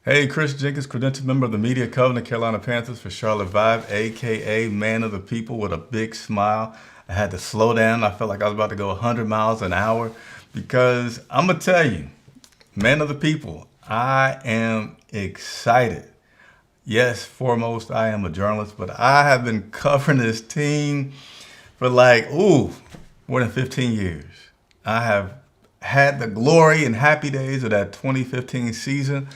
Hey, Chris Jenkins, credentialed member of the Media Covenant, Carolina Panthers for Charlotte Vibe, aka Man of the People with a big smile. I had to slow down. I felt like I was about to go 100 miles an hour because I'm going to tell you, Man of the People, I am excited. Yes, foremost, I am a journalist, but I have been covering this team for more than 15 years. I have had the glory and happy days of that 2015 season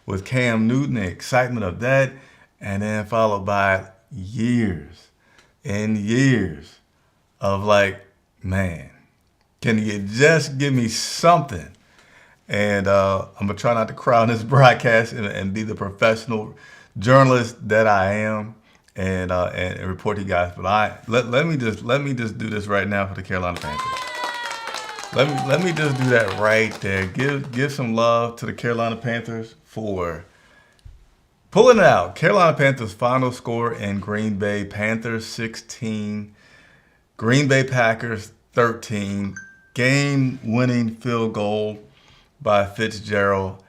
with Cam Newton, the excitement of that, and then followed by years and years of man, can you just give me something? And I'm gonna try not to crowd this broadcast and be the professional journalist that I am, and report to you guys. But let me just do this right now for the Carolina Panthers. Let me just do that right there. Give some love to the Carolina Panthers for pulling it out. Carolina Panthers final score in Green Bay: Panthers 16, Green Bay Packers 13. Game-winning field goal by Fitzgerald,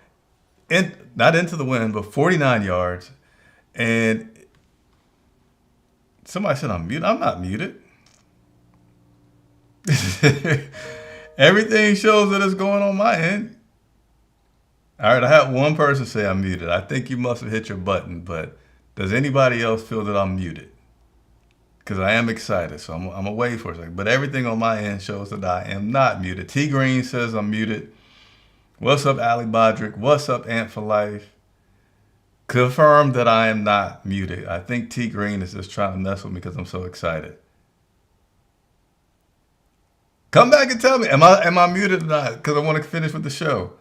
not into the wind, but 49 yards. And somebody said I'm muted. I'm not muted. Everything shows that it's going on my end. All right, I had one person say I'm muted. I think you must have hit your button, but does anybody else feel that I'm muted? Because I am excited, so I'm away for a second. But everything on my end shows that I am not muted. T Green says I'm muted. What's up, Ali Bodrick? What's up, Ant for Life? Confirm that I am not muted. I think T Green is just trying to mess with me because I'm so excited. Come back and tell me, am I muted or not? Because I want to finish with the show.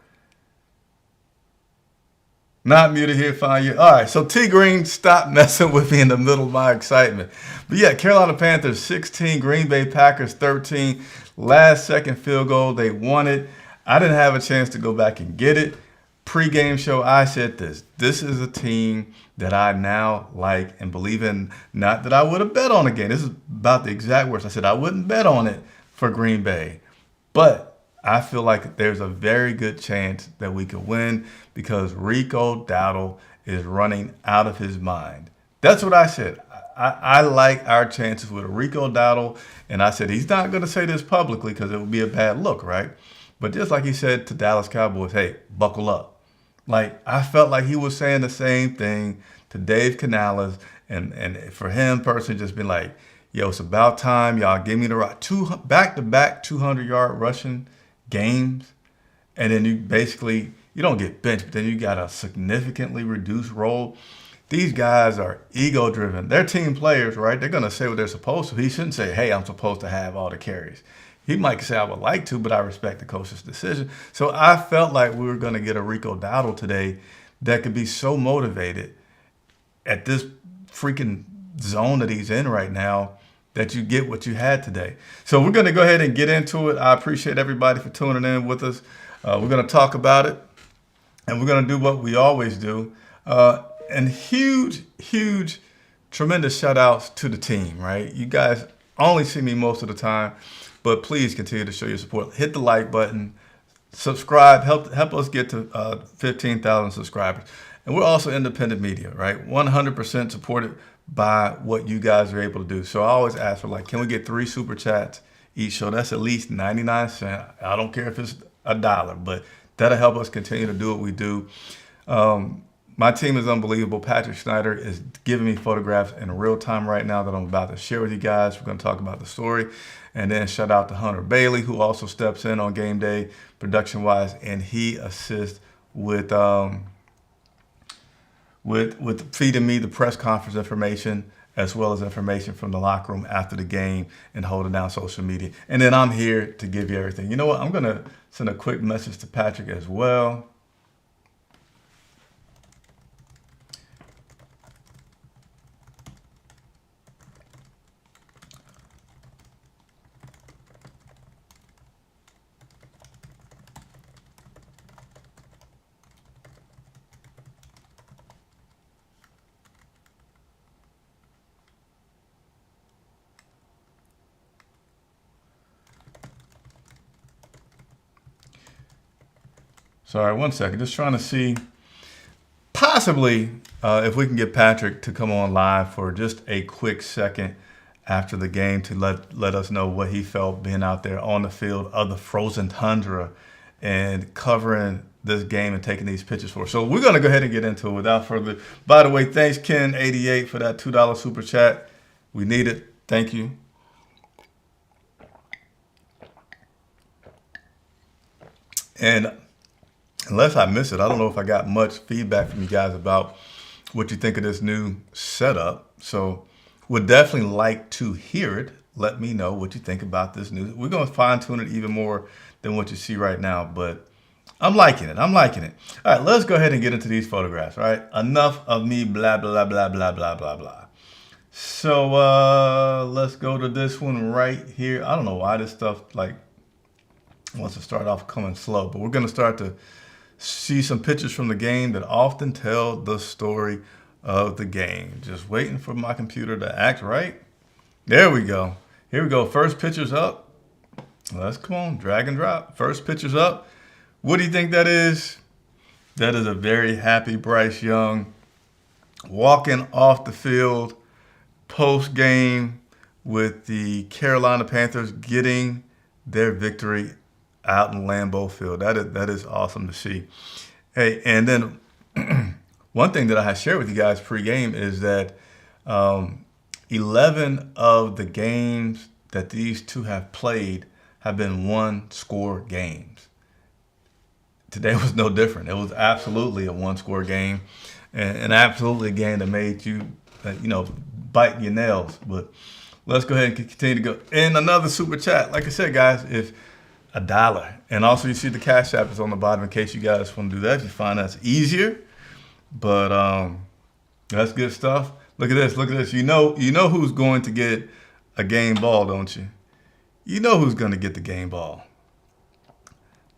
Not muted here, fine. You. All right, so T Green, stop messing with me in the middle of my excitement. But yeah, Carolina Panthers 16, Green Bay Packers 13. Last second field goal, they won it. I didn't have a chance to go back and get it. Pre-game show, I said this. This is a team that I now like and believe in. Not that I would have bet on again. This is about the exact words. I said I wouldn't bet on it for Green Bay. But I feel like there's a very good chance that we could win because Rico Dowdle is running out of his mind. That's what I said. I like our chances with Rico Dowdle. And I said he's not going to say this publicly because it would be a bad look, right? But just like he said to Dallas Cowboys, hey, buckle up. Like, I felt like he was saying the same thing to Dave Canales. And for him personally, just been like, yo, it's about time. Y'all give me the right. Back-to-back 200-yard rushing games. And then you don't get benched, but then you got a significantly reduced role. These guys are ego-driven. They're team players, right? They're going to say what they're supposed to. He shouldn't say, hey, I'm supposed to have all the carries. He might say, I would like to, but I respect the coach's decision. So I felt like we were going to get a Rico Dowdle today that could be so motivated at this freaking zone that he's in right now that you get what you had today. So we're going to go ahead and get into it. I appreciate everybody for tuning in with us. We're going to talk about it, and we're going to do what we always do. And huge, tremendous shout outs to the team, right? You guys only see me most of the time, but please continue to show your support. Hit the like button, subscribe, help us get to 15,000 subscribers. And we're also independent media, right? 100% supported by what you guys are able to do. So I always ask for can we get 3 super chats each show? That's at least 99 cents. I don't care if it's $1, but that'll help us continue to do what we do. My team is unbelievable. Patrick Schneider is giving me photographs in real time right now that I'm about to share with you guys. We're going to talk about the story. And then shout out to Hunter Bailey, who also steps in on game day production-wise, and he assists with feeding me the press conference information as well as information from the locker room after the game and holding down social media. And then I'm here to give you everything. You know what? I'm going to send a quick message to Patrick as well. Sorry, one second. Just trying to see. possibly, if we can get Patrick to come on live for just a quick second after the game to let us know what he felt being out there on the field of the frozen tundra and covering this game and taking these pictures for us. So we're going to go ahead and get into it without further. By the way, thanks Ken88 for that $2 super chat. We need it. Thank you. And unless I miss it, I don't know if I got much feedback from you guys about what you think of this new setup. So would definitely like to hear it. Let me know what you think about this new. We're going to fine tune it even more than what you see right now, but I'm liking it. I'm liking it. All right, let's go ahead and get into these photographs, all right? Enough of me blah, blah, blah, blah, blah, blah, blah. So let's go to this one right here. I don't know why this stuff like wants to start off coming slow, but we're going to start to see some pictures from the game that often tell the story of the game. Just waiting for my computer to act right. There we go. Here we go. First picture's up. Let's come on, drag and drop. First picture's up. What do you think that is? That is a very happy Bryce Young walking off the field post game with the Carolina Panthers getting their victory out in Lambeau Field. That is awesome to see. Hey, and then one thing that I had shared with you guys pregame is that 11 of the games that these two have played have been one-score games. Today was no different. It was absolutely a one-score game, and absolutely a game that made you, bite your nails. But let's go ahead and continue to go. And another super chat. Like I said, guys, if $1. And also you see the Cash App is on the bottom in case you guys want to do that. If you find that's easier. But that's good stuff. Look at this. Look at this. You know who's going to get a game ball, don't you? You know who's going to get the game ball.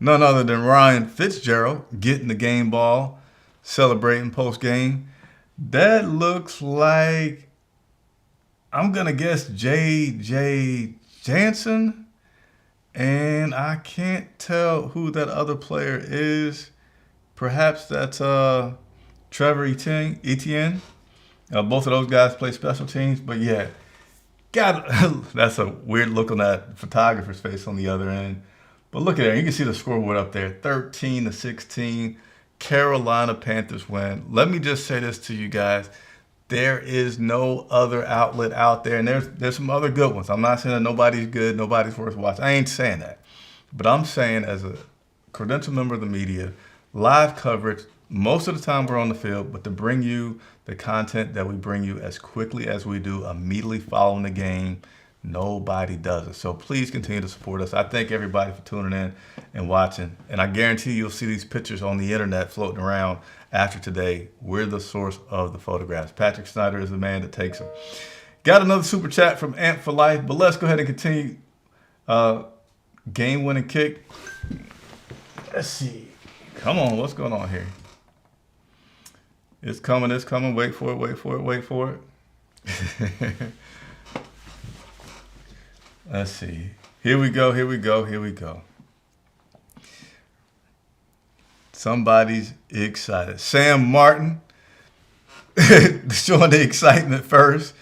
None other than Ryan Fitzgerald getting the game ball, celebrating post-game. That looks like, I'm going to guess J.J. Jansen. And I can't tell who that other player is. Perhaps that's Trevor Etienne. Both of those guys play special teams. But yeah, that's a weird look on that photographer's face on the other end. But look at it. You can see the scoreboard up there. 13-16. Carolina Panthers win. Let me just say this to you guys. There is no other outlet out there, and there's some other good ones. I'm not saying that nobody's good, nobody's worth watching. I ain't saying that. But I'm saying as a credentialed member of the media, live coverage, most of the time we're on the field, but to bring you the content that we bring you as quickly as we do immediately following the game, nobody does it. So please continue to support us. I thank everybody for tuning in and watching. And I guarantee you'll see these pictures on the internet floating around after today. We're the source of the photographs. Patrick Snyder is the man that takes them. Got another super chat from Amp for Life, but let's go ahead and continue. Game-winning kick. Let's see. Come on, what's going on here? It's coming, it's coming. Wait for it, wait for it, wait for it. Let's see. Here we go, here we go, here we go. Somebody's excited. Sam Martin showing the excitement first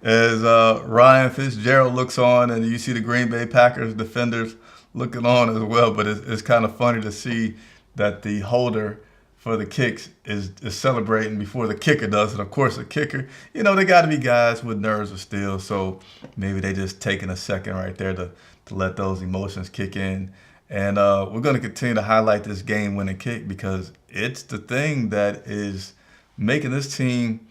as Ryan Fitzgerald looks on, and you see the Green Bay Packers defenders looking on as well. But it's kind of funny to see that the holder for the kicks is celebrating before the kicker does. And of course, the kicker, they got to be guys with nerves of steel. So maybe they just taking a second right there to let those emotions kick in. And we're going to continue to highlight this game-winning kick because it's the thing that is making this team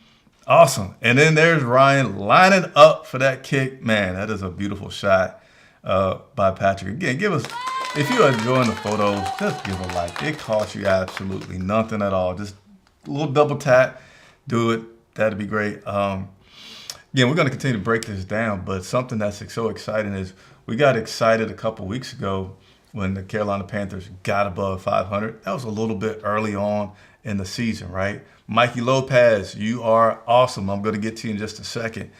awesome. And then there's Ryan lining up for that kick. Man, that is a beautiful shot by Patrick. Again, if you are enjoying the photos, just give a like. It costs you absolutely nothing at all. Just a little double tap, do it. That'd be great. Again, we're going to continue to break this down, but something that's so exciting is we got excited a couple weeks ago when the Carolina Panthers got above 500. That was a little bit early on in the season, right? Mikey Lopez, you are awesome. I'm going to get to you in just a second.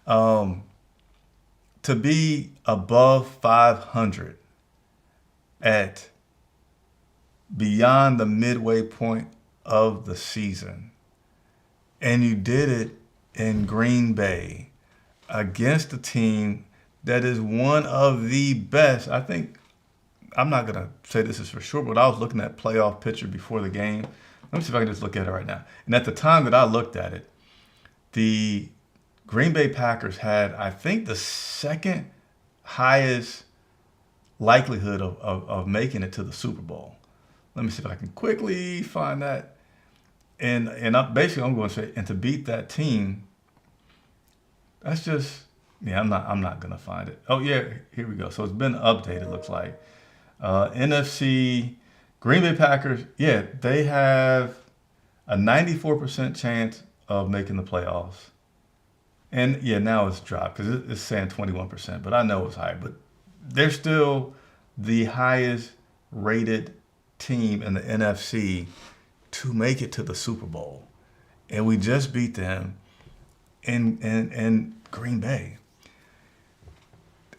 To be above 500 at beyond the midway point of the season, and you did it in Green Bay against a team that is one of the best. I think, I'm not going to say this is for sure, but I was looking at playoff picture before the game. Let me see if I can just look at it right now. And at the time that I looked at it, the Green Bay Packers had, I think, the second highest likelihood of making it to the Super Bowl. Let me see if I can quickly find that. And I'm going to say, and to beat that team, that's just, yeah, I'm not going to find it. Oh, yeah, here we go. So it's been updated, it looks like. NFC, Green Bay Packers, yeah, they have a 94% chance of making the playoffs. And yeah, now it's dropped because it's saying 21%, but I know it's higher. But they're still the highest rated team in the NFC to make it to the Super Bowl. And we just beat them in Green Bay.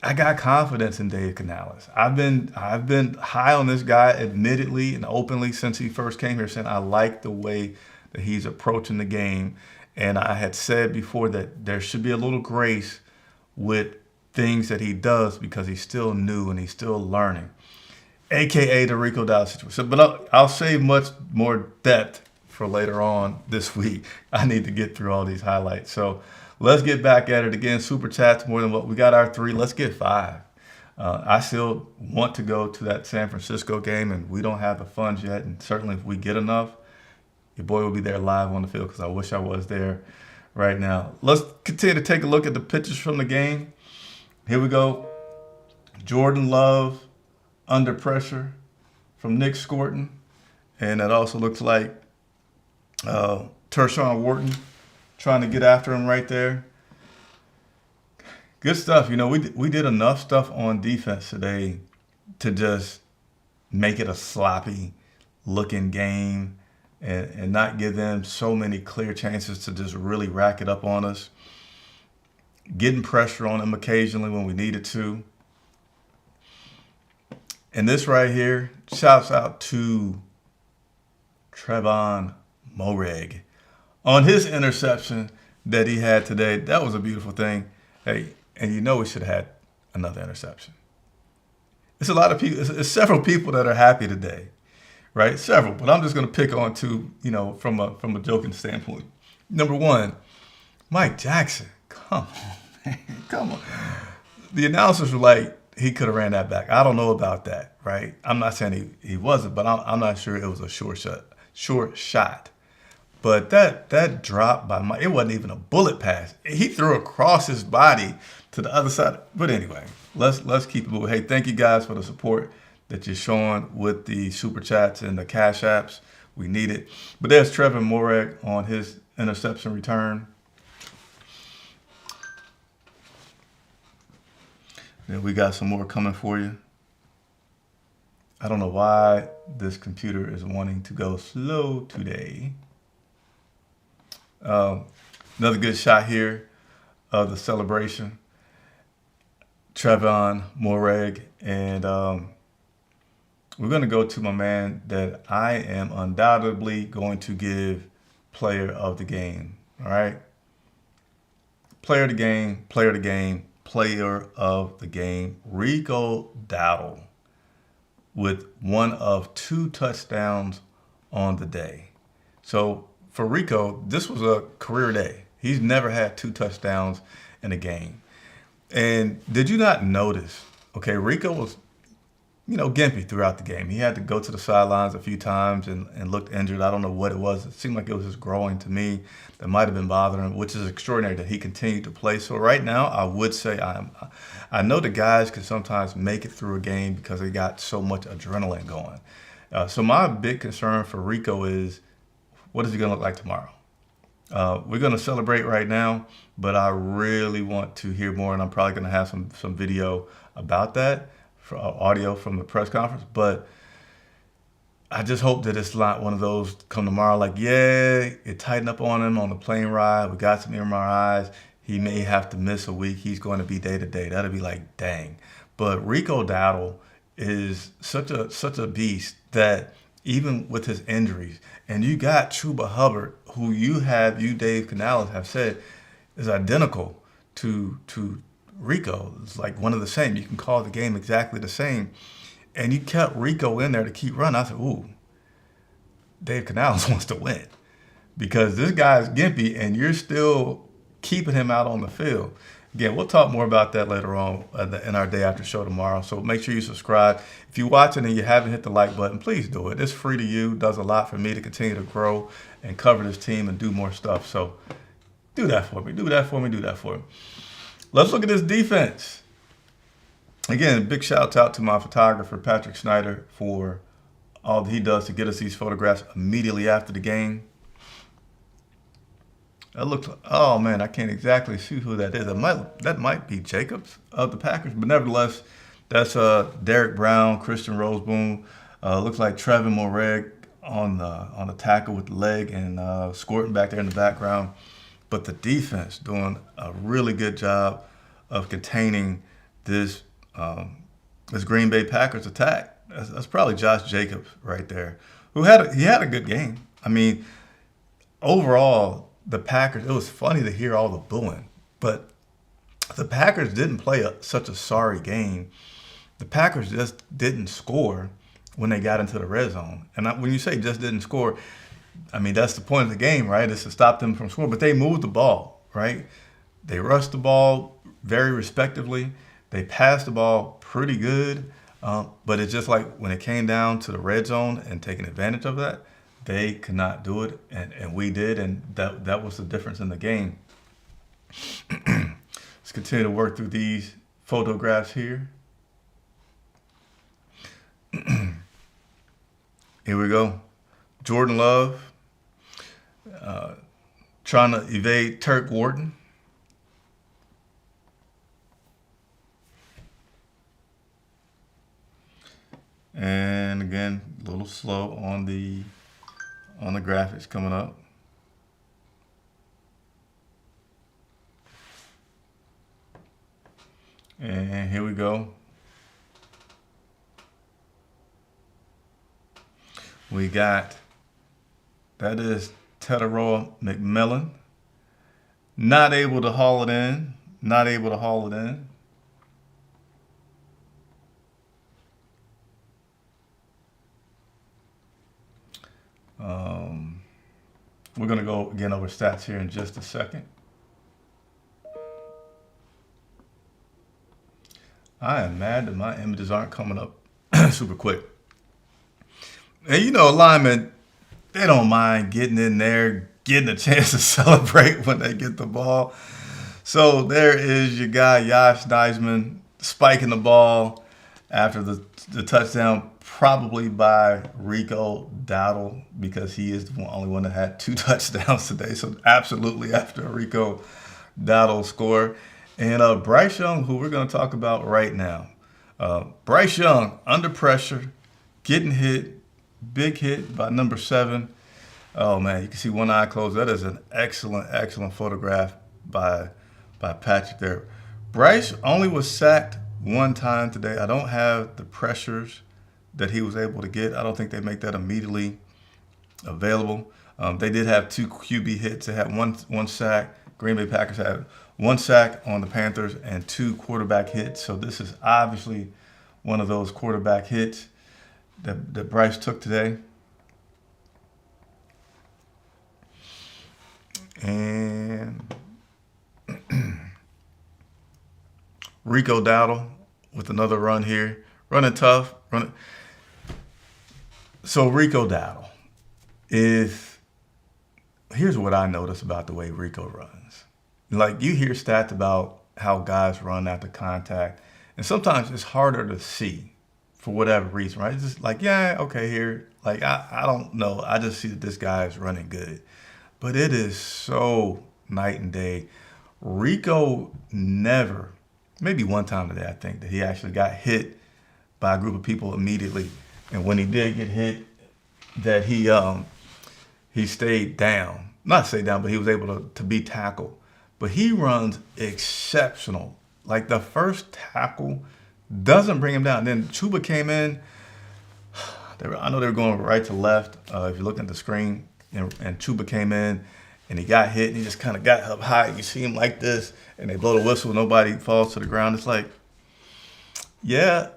I got confidence in Dave Canales. I've been high on this guy, admittedly and openly, since he first came here, saying I like the way that he's approaching the game. And I had said before that there should be a little grace with things that he does because he's still new and he's still learning, AKA the Rico Dowdle situation. But I'll save much more depth for later on this week. I need to get through all these highlights. So let's get back at it again. Super chats more than what we got our 3. Let's get 5. I still want to go to that San Francisco game, and we don't have the funds yet. And certainly if we get enough, your boy will be there live on the field because I wish I was there right now. Let's continue to take a look at the pictures from the game. Here we go. Jordan Love under pressure from Nick Scorton. And that also looks like Tershawn Wharton trying to get after him right there. Good stuff. You know, we did enough stuff on defense today to just make it a sloppy looking game and not give them so many clear chances to just really rack it up on us. Getting pressure on them occasionally when we needed to. And this right here, shouts out to Trevon Moehrig on his interception that he had today. That was a beautiful thing. Hey, and you know we should have had another interception. It's a lot of people. It's several people that are happy today, right? Several, but I'm just going to pick on 2, you know, from a joking standpoint. Number 1, Mike Jackson. Come on, man. Come on. The announcers were like, he could have ran that back. I don't know about that, right? I'm not saying he wasn't, but I'm not sure it was a short shot. But that drop by Mike, it wasn't even a bullet pass. He threw across his body to the other side. But anyway, let's keep it moving. Hey, thank you guys for the support that you're showing with the super chats and the cash apps. We need it. But there's Trevor Moehrig on his interception return. Then we got some more coming for you. I don't know why this computer is wanting to go slow today. Another good shot here of the celebration. Trevon Moehrig. And we're going to go to my man that I am undoubtedly going to give player of the game. All right? Player of the game, player of the game, player of the game. Rico Dowdle with 1 of 2 touchdowns on the day. So for Rico, this was a career day. He's never had 2 touchdowns in a game. And did you not notice, okay, Rico was, you know, gimpy throughout the game. He had to go to the sidelines a few times and looked injured. I don't know what it was. It seemed like it was just growing to me. That might have been bothering him, which is extraordinary that he continued to play. So right now, I would say I know the guys can sometimes make it through a game because they got so much adrenaline going. So my big concern for Rico is, what is he going to look like tomorrow? We're going to celebrate right now, but I really want to hear more, and I'm probably going to have some video about that, for audio from the press conference. But I just hope that it's not one of those come tomorrow like, yeah, it tightened up on him on the plane ride. We got some MRIs. He may have to miss a week. He's going to be day to day. That'll be like, dang. But Rico Dowdle is such a beast that even with his injuries. And you got Chuba Hubbard, who Dave Canales, have said is identical to Rico. It's like one of the same. You can call the game exactly the same. And you kept Rico in there to keep running. I said, ooh, Dave Canales wants to win because this guy's gimpy and you're still keeping him out on the field. Again, we'll talk more about that later on in our day after show tomorrow. So make sure you subscribe. If you're watching and you haven't hit the like button, please do it. It's free to you. It does a lot for me to continue to grow and cover this team and do more stuff. So do that for me. Do that for me. Do that for me. Let's look at this defense. Again, big shout out to my photographer, Patrick Snyder, for all that he does to get us these photographs immediately after the game. That looks like, oh man, I can't exactly see who that is. That might be Jacobs of the Packers, but nevertheless, that's Derek Brown, Christian Roseboom. Looks like Trevin Moreg on the tackle with the leg and Scorton back there in the background. But the defense doing a really good job of containing this Green Bay Packers attack. That's probably Josh Jacobs right there, who had a good game. I mean, overall, the Packers, it was funny to hear all the booing, but the Packers didn't play such a sorry game. The Packers just didn't score when they got into the red zone. And when you say just didn't score, I mean, that's the point of the game, right? It's to stop them from scoring. But they moved the ball, right? They rushed the ball very respectively. They passed the ball pretty good. But it's just like when it came down to the red zone and taking advantage of that, they could not do it, and we did, and that was the difference in the game. Let's continue to work through these photographs here. Here we go. Jordan Love trying to evade Turk Wharton. And again, a little slow on the graphics coming up. And here we go. We got, that is Teteroa McMillan. Not able to haul it in. We're going to go again over stats here in just a second. I am mad that my images aren't coming up super quick. And you know, linemen, they don't mind getting in there, getting a chance to celebrate when they get the ball. So there is your guy, Josh Neisman, spiking the ball after the touchdown, probably by Rico Dowdle, because he is the only one that had 2 touchdowns today. So absolutely after a Rico Dowdle score. And Bryce Young, who we're going to talk about right now. Bryce Young, under pressure, getting hit, big hit by number 7. Oh, man, you can see one eye closed. That is an excellent photograph by Patrick there. Bryce only was sacked 1 time today. I don't have the pressures that he was able to get. I don't think they make that immediately available. They did have 2 QB hits. They had one sack. Green Bay Packers had 1 sack on the Panthers and 2 quarterback hits. So this is obviously one of those quarterback hits that Bryce took today. And Rico Dowdle with another run here. Running tough. So Rico Dowdle here's what I notice about the way Rico runs. Like, you hear stats about how guys run after contact, and sometimes it's harder to see for whatever reason, right? It's just like, yeah, okay, here. Like, I don't know. I just see that this guy is running good. But it is so night and day. Rico never, maybe one time today, I think, that he actually got hit by a group of people immediately. And when he did get hit, that he stayed down. Not stayed down, but he was able to be tackled. But he runs exceptional. Like, the first tackle doesn't bring him down. Then Chuba came in. I know they were going right to left. If you're looking at the screen, and Chuba came in, and he got hit, and he just kind of got up high. You see him like this, and they blow the whistle. Nobody falls to the ground. It's like, yeah,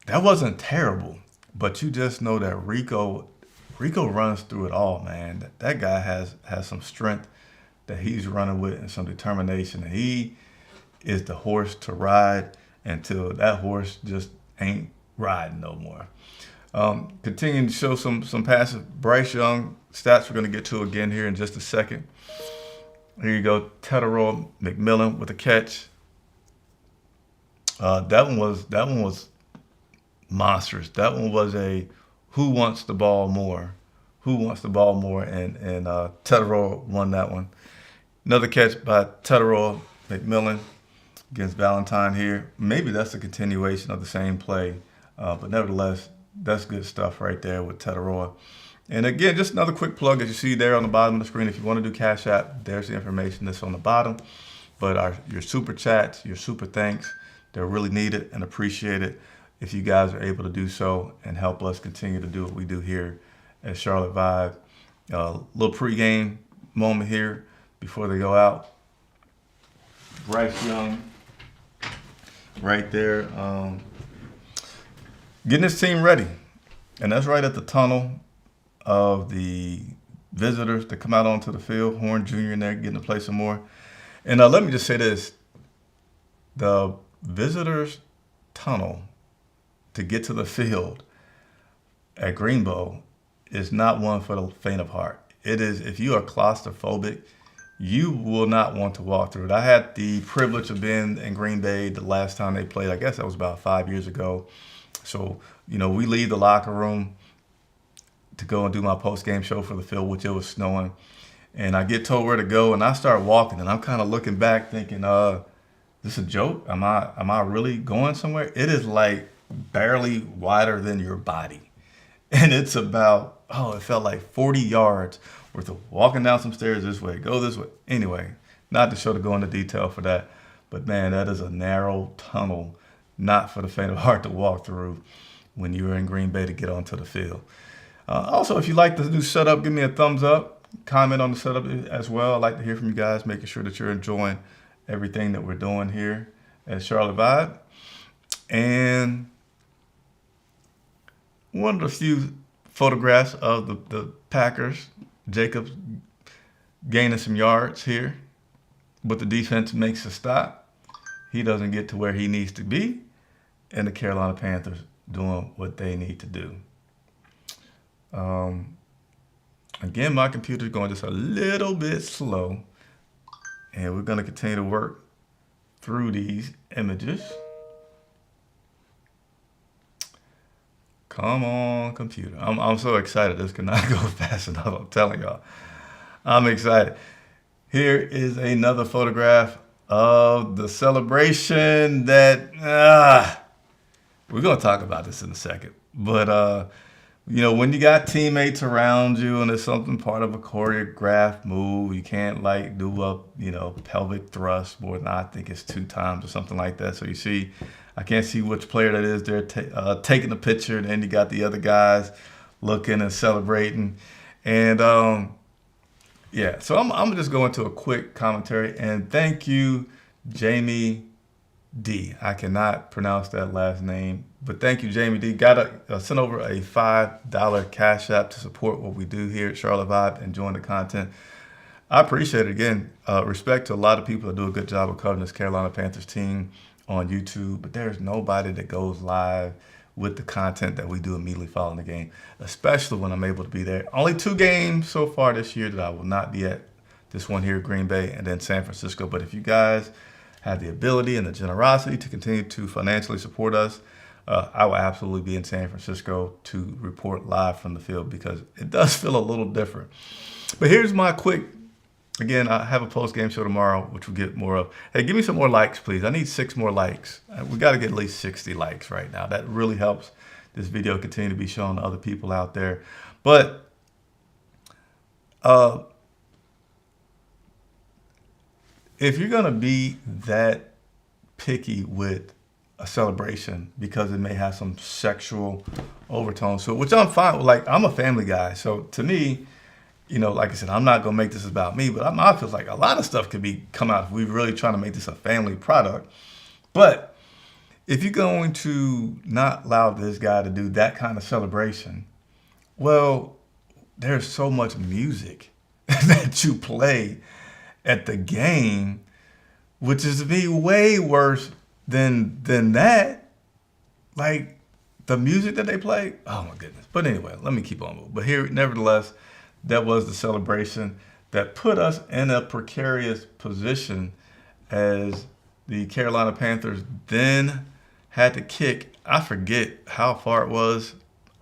that wasn't terrible, but you just know that Rico runs through it all, man. That guy has some strength that he's running with and some determination. And he is the horse to ride until that horse just ain't riding no more. Continuing to show some passes. Bryce Young stats we're going to get to again here in just a second. Here you go. Tetero McMillan with a catch. That one was monstrous. That one was a who wants the ball more? Who wants the ball more? And Tetero won that one. Another catch by Tetero McMillan against Valentine here. Maybe that's a continuation of the same play. But nevertheless, that's good stuff right there with Tetero. And again, just another quick plug as you see there on the bottom of the screen. If you want to do Cash App, there's the information that's on the bottom. But your super chats, your super thanks, they're really needed and appreciated if you guys are able to do so and help us continue to do what we do here at Charlotte Vibe. Little pregame moment here before they go out. Bryce Young right there, getting his team ready. And that's right at the tunnel of the visitors that come out onto the field. Horn Jr. in there getting to play some more. And let me just say this. The visitors' tunnel to get to the field at Greenbow is not one for the faint of heart. It is, if you are claustrophobic, you will not want to walk through it. I had the privilege of being in Green Bay the last time they played. I guess that was about 5 years ago. So, we leave the locker room to go and do my post-game show for the field, which it was snowing. And I get told where to go, and I start walking, and I'm kind of looking back thinking, this a joke? Am I really going somewhere? It is like barely wider than your body. And it's about, it felt like 40 yards worth of walking down some stairs this way, go this way. Anyway, not to show to go into detail for that, but man, that is a narrow tunnel, not for the faint of heart to walk through when you're in Green Bay to get onto the field. Also, if you like the new setup, give me a thumbs up. Comment on the setup as well. I'd like to hear from you guys, making sure that you're enjoying everything that we're doing here at Charlotte Vibe. And one of the few photographs of the Packers. Jacobs gaining some yards here, but the defense makes a stop. He doesn't get to where he needs to be, and the Carolina Panthers doing what they need to do. Again, my computer's going just a little bit slow, and we're going to continue to work through these images. Come on, computer. I'm so excited. This cannot go fast enough. I'm telling y'all. I'm excited. Here is another photograph of the celebration that, we're going to talk about this in a second. But, when you got teammates around you and it's something part of a choreographed move, you can't do a, pelvic thrust more than I think it's 2 times or something like that. So you see, I can't see which player that is. They're taking a picture, and then you got the other guys looking and celebrating. And, so I'm just going to a quick commentary. And thank you, Jamie D. I cannot pronounce that last name, but thank you, Jamie D. Got to send over a $5 Cash App to support what we do here at Charlotte Vibe, enjoying the content. I appreciate it. Again, respect to a lot of people that do a good job of covering this Carolina Panthers team on YouTube, but there's nobody that goes live with the content that we do immediately following the game, especially when I'm able to be there. Only 2 games so far this year that I will not be at. This one here, Green Bay, and then San Francisco. But if you guys have the ability and the generosity to continue to financially support us, I will absolutely be in San Francisco to report live from the field, because it does feel a little different. But here's my quick. Again, I have a post-game show tomorrow, which we'll get more of. Hey, give me some more likes, please. I need 6 more likes. We got to get at least 60 likes right now. That really helps this video continue to be shown to other people out there. But if you're going to be that picky with a celebration because it may have some sexual overtones to it, which I'm fine with. Like, I'm a family guy. So to me, like I said, I'm not going to make this about me, but I feel like a lot of stuff could come out if we're really trying to make this a family product. But if you're going to not allow this guy to do that kind of celebration, well, there's so much music that you play at the game, which is to be way worse than that. Like, the music that they play, oh my goodness. But anyway, let me keep on moving. But here, nevertheless, that was the celebration that put us in a precarious position as the Carolina Panthers then had to kick. I forget how far it was.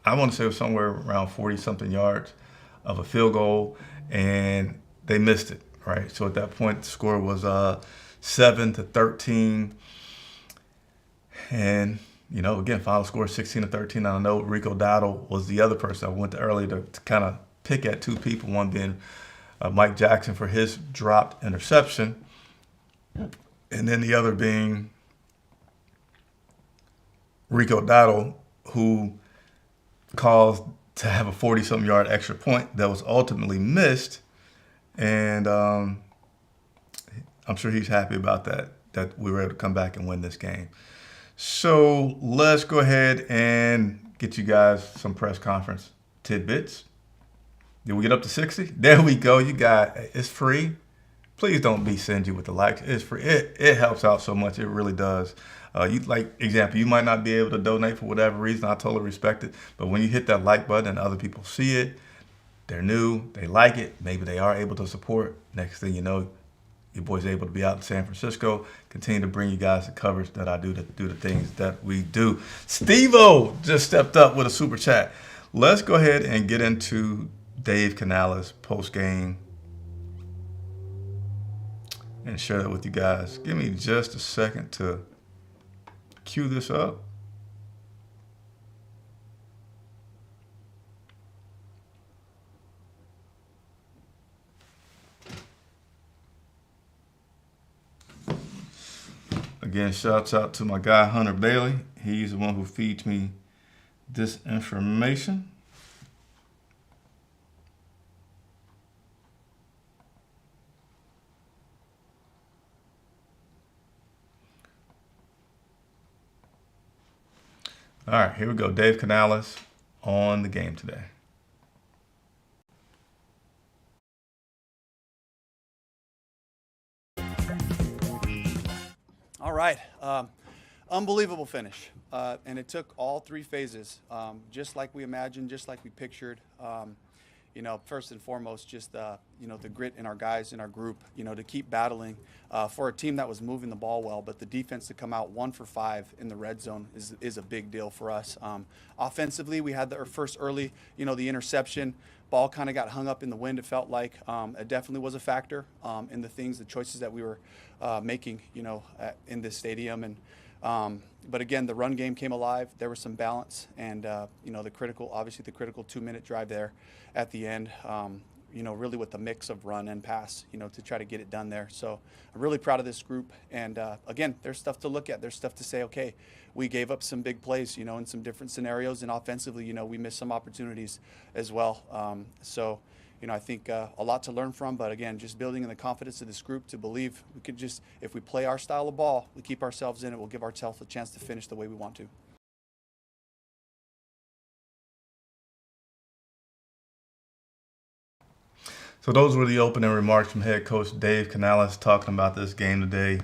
I want to say it was somewhere around 40-something yards of a field goal, and they missed it, right? So at that point, the score was 7-13. And, again, final score 16-13. I know Rico Dowdle was the other person I went to earlier to kind of pick at two people, one being Mike Jackson for his dropped interception, and then the other being Rico Dowdle, who caused to have a 40-something yard extra point that was ultimately missed. And I'm sure he's happy about that we were able to come back and win this game. So let's go ahead and get you guys some press conference tidbits. Did we get up to 60? There we go. It's free. Please don't be stingy with the likes. It's free. It helps out so much. It really does. You might not be able to donate for whatever reason. I totally respect it. But when you hit that like button and other people see it, they're new, they like it, maybe they are able to support. Next thing you know, your boy's able to be out in San Francisco, continue to bring you guys the coverage that I do to do the things that we do. Steve-O just stepped up with a super chat. Let's go ahead and get into Dave Canales post-game and share that with you guys. Give me just a second to cue this up. Again, shouts out to my guy, Hunter Bailey. He's the one who feeds me this information. All right, here we go. Dave Canales on the game today. All right. Unbelievable finish. And it took all three phases, just like we imagined, just like we pictured. First and foremost, just, the grit in our guys, in our group, to keep battling for a team that was moving the ball well. But the defense to come out 1 for 5 in the red zone is a big deal for us. Offensively, we had our first early, the interception. Ball kind of got hung up in the wind, it felt like. It definitely was a factor in the choices that we were making, in this stadium. And but again, the run game came alive. There was some balance, and the critical 2-minute drive there at the end. Really with the mix of run and pass, to try to get it done there. So I'm really proud of this group. And again, there's stuff to look at. There's stuff to say, okay, we gave up some big plays, in some different scenarios, and offensively, we missed some opportunities as well. So I think a lot to learn from, but again, just building in the confidence of this group to believe we could just, if we play our style of ball, we keep ourselves in it, we'll give ourselves a chance to finish the way we want to. So those were the opening remarks from head coach Dave Canales talking about this game today.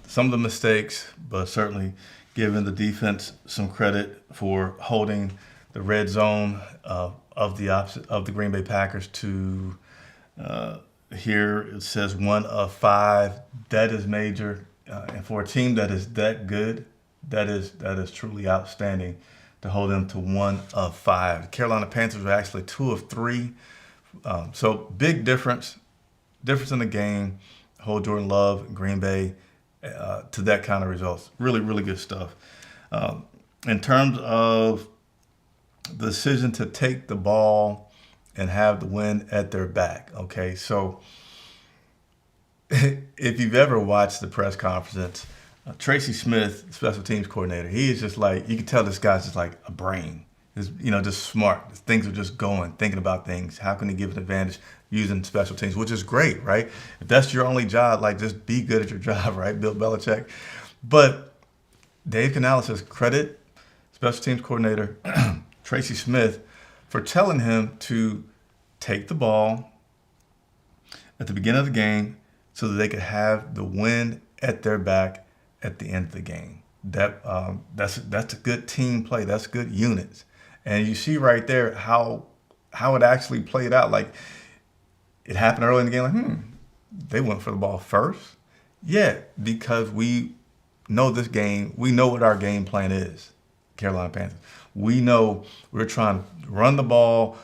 Some of the mistakes, but certainly giving the defense some credit for holding the red zone of the Green Bay Packers to here it says 1 of 5. That is major, and for a team that is that good, that is truly outstanding to hold them to 1 of 5. The Carolina Panthers were actually 2 of 3. So big difference in the game. Hold Jordan Love, Green Bay, to that kind of results. Really, really good stuff. In terms of the decision to take the ball and have the wind at their back. Okay, so if you've ever watched the press conference Tracy Smith, special teams coordinator, he is just like, you can tell this guy's just like a brain. Just, just smart. Things are just going, thinking about things. How can he give an advantage using special teams, which is great, right? If that's your only job, like just be good at your job, right? Bill Belichick. But Dave Canales says credit special teams coordinator Tracy Smith for telling him to take the ball at the beginning of the game so that they could have the wind at their back at the end of the game. That's a good team play. That's good units. And you see right there how it actually played out. Like, it happened early in the game. Like, they went for the ball first. Yeah, because we know this game. We know what our game plan is, Carolina Panthers. We know we're trying to run the ball,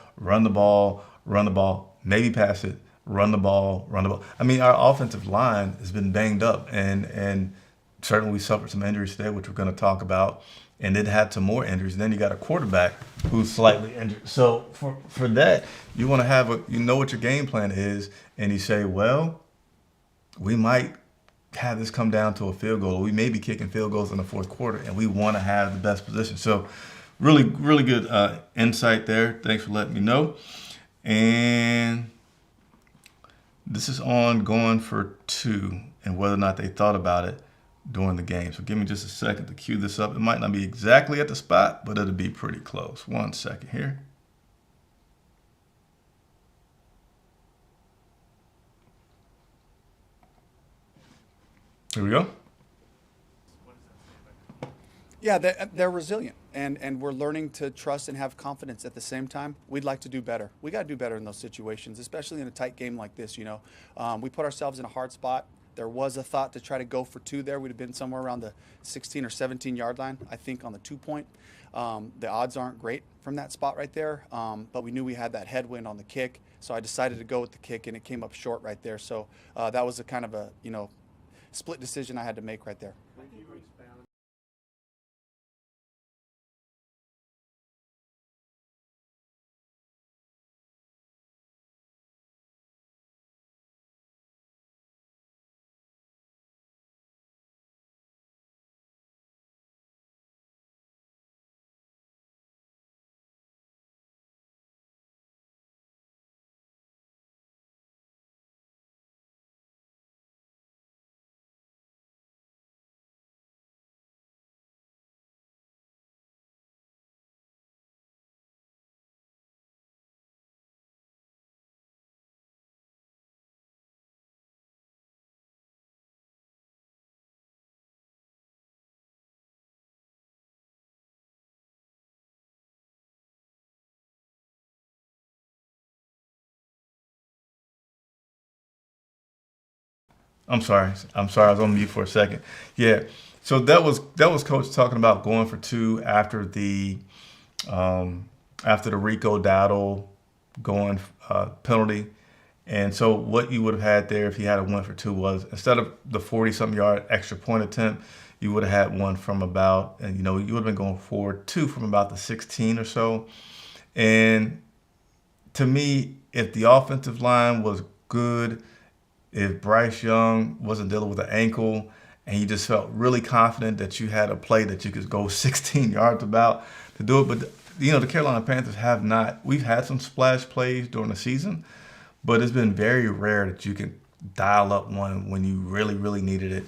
maybe pass it, run the ball. I mean, our offensive line has been banged up, and certainly we suffered some injuries today, which we're going to talk about, and then had some more injuries. And then you got a quarterback who's slightly injured. So for that, you want to have you know what your game plan is, and you say, well, we might have this come down to a field goal. We may be kicking field goals in the fourth quarter, and we want to have the best position. So really, really good insight there. Thanks for letting me know. And this is on going for 2 and whether or not they thought about it during the game. So give me just a second to cue this up. It might not be exactly at the spot, but it'll be pretty close. 1 second here. Here we go. Yeah, they're resilient, and we're learning to trust and have confidence at the same time. We'd like to do better. We got to do better in those situations, especially in a tight game like this. We put ourselves in a hard spot. There was a thought to try to go for 2 there. We'd have been somewhere around the 16 or 17 yard line, I think, on the 2-point. The odds aren't great from that spot right there, but we knew we had that headwind on the kick, so I decided to go with the kick, and it came up short right there. So that was a kind of a split decision I had to make right there. I'm sorry. I was on mute for a second. Yeah. So that was Coach talking about going for 2 after the Rico Dowdle going penalty. And so what you would have had there if he had a went for 2 was, instead of the 40-something yard extra point attempt, you would have had one from about, and you would have been going for 2 from about the 16 or so. And to me, if the offensive line was good, if Bryce Young wasn't dealing with an ankle, and you just felt really confident that you had a play that you could go 16 yards about to do it. But the Carolina Panthers have not. We've had some splash plays during the season, but it's been very rare that you can dial up one when you really, really needed it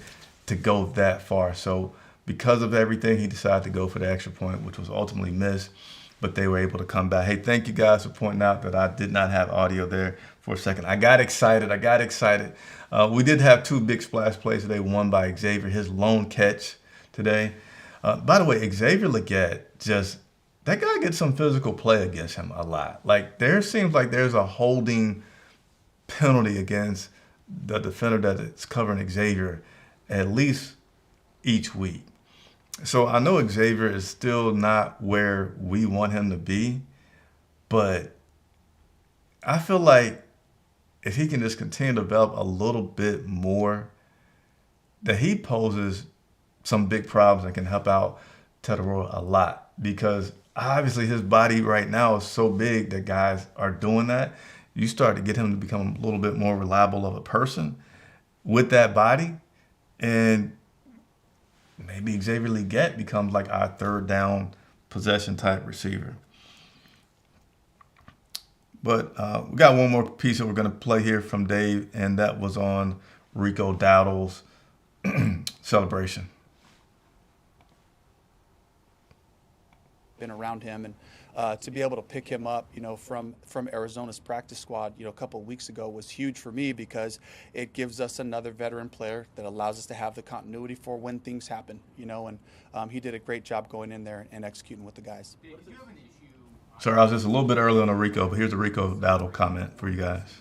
to go that far. So because of everything, he decided to go for the extra point, which was ultimately missed, but they were able to come back. Hey, thank you guys for pointing out that I did not have audio there for a second. I got excited. We did have 2 big splash plays today, one by Xavier, his lone catch today. By the way, Xavier Legette, that guy gets some physical play against him a lot. Like, there seems like there's a holding penalty against the defender that is covering Xavier at least each week. So I know Xavier is still not where we want him to be, but I feel like if he can just continue to develop a little bit more, that he poses some big problems and can help out Teteroy a lot, because obviously his body right now is so big that guys are doing that. You start to get him to become a little bit more reliable of a person with that body, and maybe Xavier Legette becomes like our third down possession type receiver. But we got one more piece that we're going to play here from Dave, and that was on Rico Dowdle's celebration. Been around him, and to be able to pick him up, from Arizona's practice squad, a couple of weeks ago was huge for me because it gives us another veteran player that allows us to have the continuity for when things happen, and he did a great job going in there and executing with the guys. Sorry, I was just a little bit early on the Rico, but here's a Rico Dowdle comment for you guys.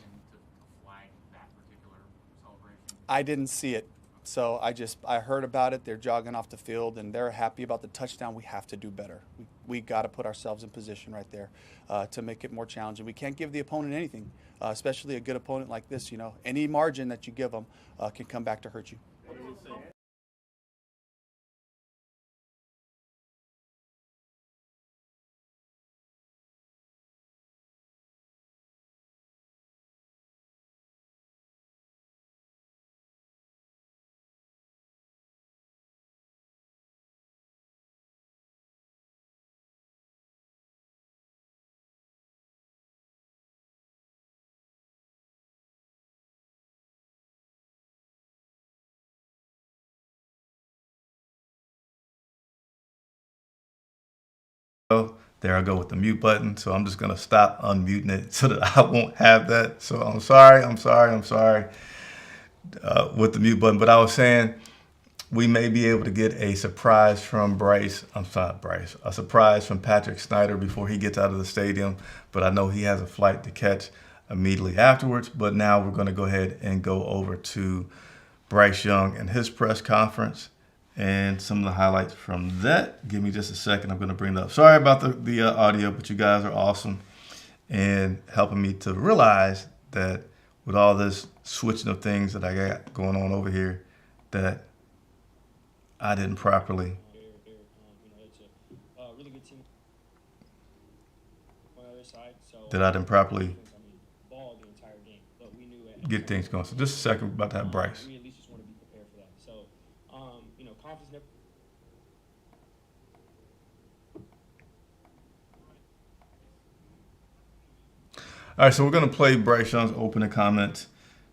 I didn't see it. So I heard about it. They're jogging off the field, and they're happy about the touchdown. We have to do better. We got to put ourselves in position right there to make it more challenging. We can't give the opponent anything, especially a good opponent like this. Any margin that you give them can come back to hurt you. There I go with the mute button. So I'm just going to stop unmuting it so that I won't have that. So I'm sorry with the mute button. But I was saying we may be able to get a surprise from a surprise from Patrick Snyder before he gets out of the stadium. But I know he has a flight to catch immediately afterwards. But now we're going to go ahead and go over to Bryce Young and his press conference and some of the highlights from that. Give me just a second. I'm going to bring it up. Sorry about the audio, but you guys are awesome and helping me to realize that with all this switching of things that I got going on over here, that I didn't properly. That I didn't properly get things going. So just a second, we're about to have Bryce. All right, so we're going to play Bryce Young's opening comments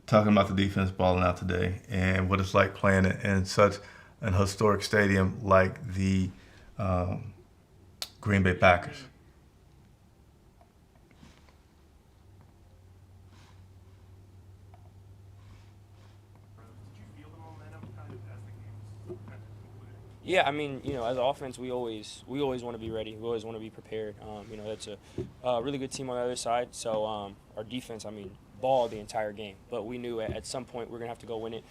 talking about the defense balling out today and what it's like playing in such an historic stadium like the Green Bay Packers. Yeah, I mean, as an offense, we always want to be ready. We always want to be prepared. That's a really good team on the other side. So our defense, ball the entire game. But we knew at some point we're gonna have to go win it.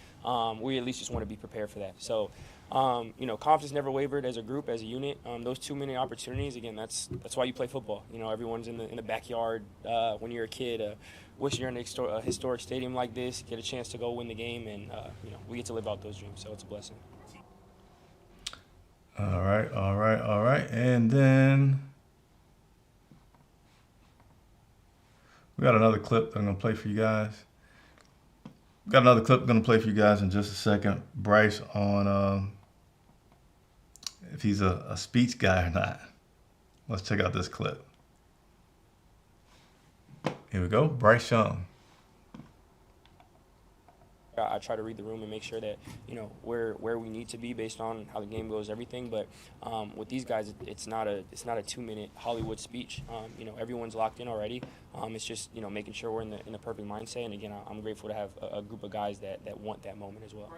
We at least just want to be prepared for that. So, confidence never wavered as a group, as a unit. Those 2 minute opportunities, again, that's why you play football. Everyone's in the backyard when you're a kid. Wish you're in a historic stadium like this, get a chance to go win the game, and we get to live out those dreams. So it's a blessing. All right. And then we got another clip that I'm going to play for you guys. In just a second. Bryce on if he's a speech guy or not. Let's check out this clip. Here we go. Bryce Young. I try to read the room and make sure that where we need to be based on how the game goes, everything. But with these guys, it's not a 2 minute Hollywood speech. Everyone's locked in already. It's just making sure we're in the perfect mindset. And again, I'm grateful to have a group of guys that want that moment as well.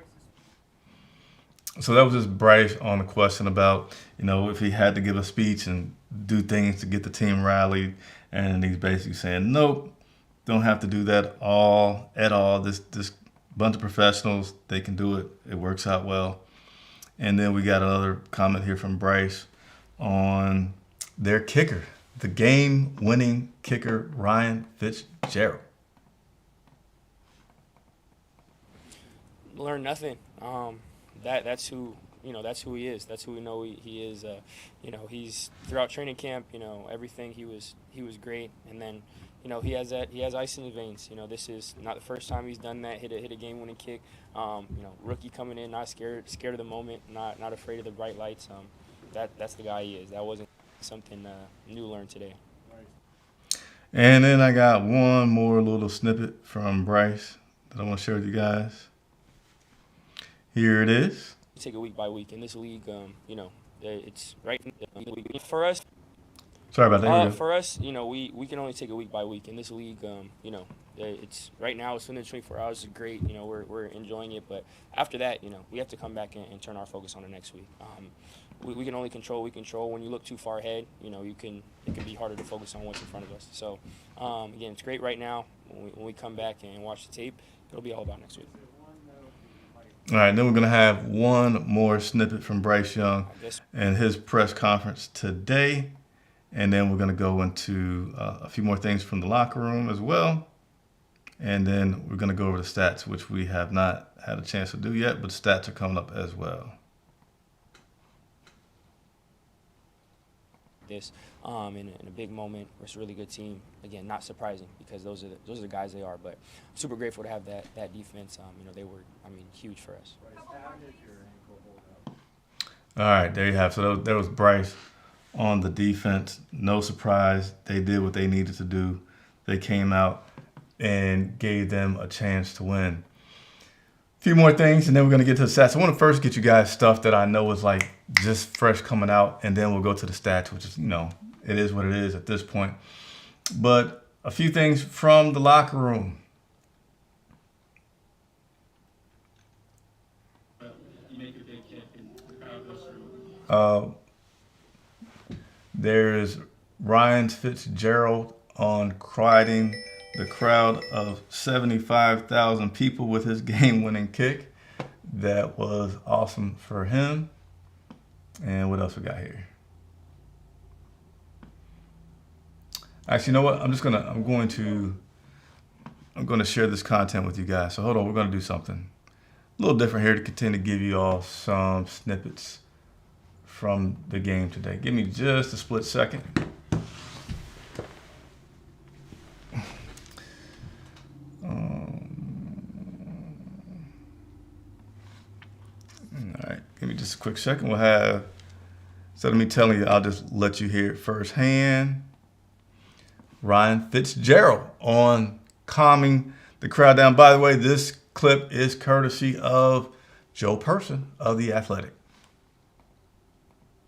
So that was just Bryce on the question about if he had to give a speech and do things to get the team rallied, and he's basically saying nope, don't have to do that at all. This bunch of professionals, they can do it. It works out well. And then we got another comment here from Bryce on their kicker, the game-winning kicker, Ryan Fitzgerald. Learn nothing. That's who he is. That's who we know he is. He's throughout training camp. Everything he was great. And then he has ice in his veins. This is not the first time he's done that. Hit a game-winning kick. Rookie coming in, not scared of the moment, not afraid of the bright lights. That's the guy he is. That wasn't something new learned today. And then I got one more little snippet from Bryce that I want to share with you guys. Here it is. Take it week by week in this league. It's right for us. Sorry about that. For us, we can only take it week by week in this league. It's right now. It's within 24 hours. Is great. We're enjoying it. But after that, we have to come back and turn our focus on the next week. We can only control what we control. When you look too far ahead, it can be harder to focus on what's in front of us. So again, it's great right now. When we come back and watch the tape, it'll be all about next week. All right, then we're going to have one more snippet from Bryce Young and his press conference today. And then we're going to go into a few more things from the locker room as well. And then we're going to go over the stats, which we have not had a chance to do yet, but stats are coming up as well. This in a big moment. It's a really good team. Again, not surprising because those are the guys they are. But I'm super grateful to have that defense. They were huge for us. All right, there you have. So there was Bryce on the defense. No surprise. They did what they needed to do. They came out and gave them a chance to win. A few more things, and then we're going to get to the stats. I want to first get you guys stuff that I know is like just fresh coming out, and then we'll go to the stats, which is, it is what it is at this point. But a few things from the locker room. There's Ryan Fitzgerald on quieting the crowd of 75,000 people with his game-winning kick. That was awesome for him. And what else we got here? Actually, you know what? I'm going to share this content with you guys. So hold on, we're going to do something a little different here to continue to give you all some snippets from the game today. Give me just a split second. All right, give me just a quick second. We'll have, instead of me telling you, I'll just let you hear it firsthand. Ryan Fitzgerald on calming the crowd down. By the way, this clip is courtesy of Joe Person of The Athletic.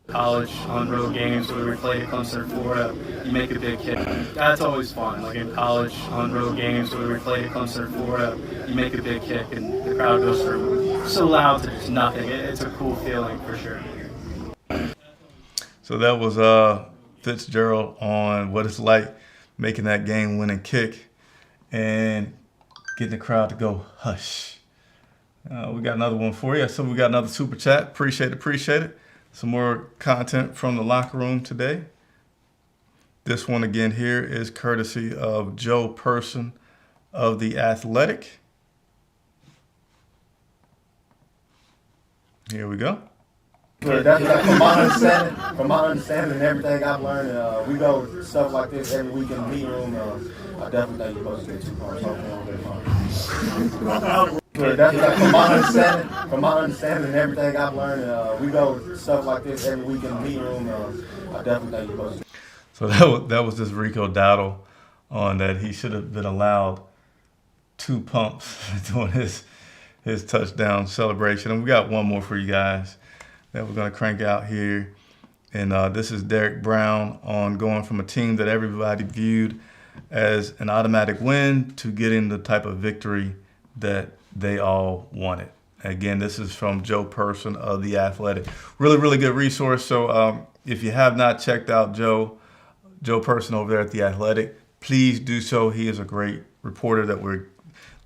College on road games where we play at Clemson or Florida, you make a big kick. That's always fun. Like in college on road games where we play at Clemson or Florida, you make a big kick and the crowd goes through. So loud to just nothing. It's a cool feeling for sure. So that was Fitzgerald on what it's like making that game-winning kick and getting the crowd to go hush. We got another one for you. So we got another super chat. Appreciate it. Some more content from the locker room today. This one again here is courtesy of Joe Person of The Athletic. Here we go. Yeah, that's from my understanding and everything I've learned, we go with stuff like this every week in the meeting room. I definitely think you're supposed to get 2 points. Yeah, that's from my understanding and everything I've learned, we go with stuff like this every week in the meeting room. I definitely think you're supposed to. So that was just Rico Dowdle on that he should have been allowed 2 pumps doing his touchdown celebration. And we got one more for you guys that we're going to crank out here. And this is Derek Brown on going from a team that everybody viewed as an automatic win to getting the type of victory that they all wanted. Again, this is from Joe Person of The Athletic. Really, really good resource. So if you have not checked out Joe Person over there at The Athletic, please do so. He is a great reporter that we're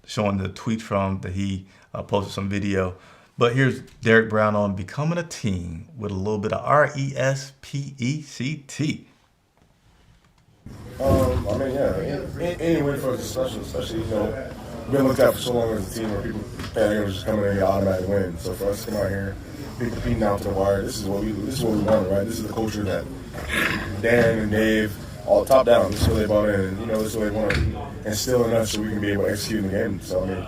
showing the tweet from that he posted some video. But here's Derek Brown on becoming a team with a little bit of RESPECT. Any win for us is special, especially, been looked at for so long as a team where people just coming in and get automatic win. So for us to come out here, be competing down to the wire, this is what we want, right? This is the culture that Dan and Dave all top down. This is what they bought in, and this is what they want to instill in us so we can be able to execute in the game. So I mean,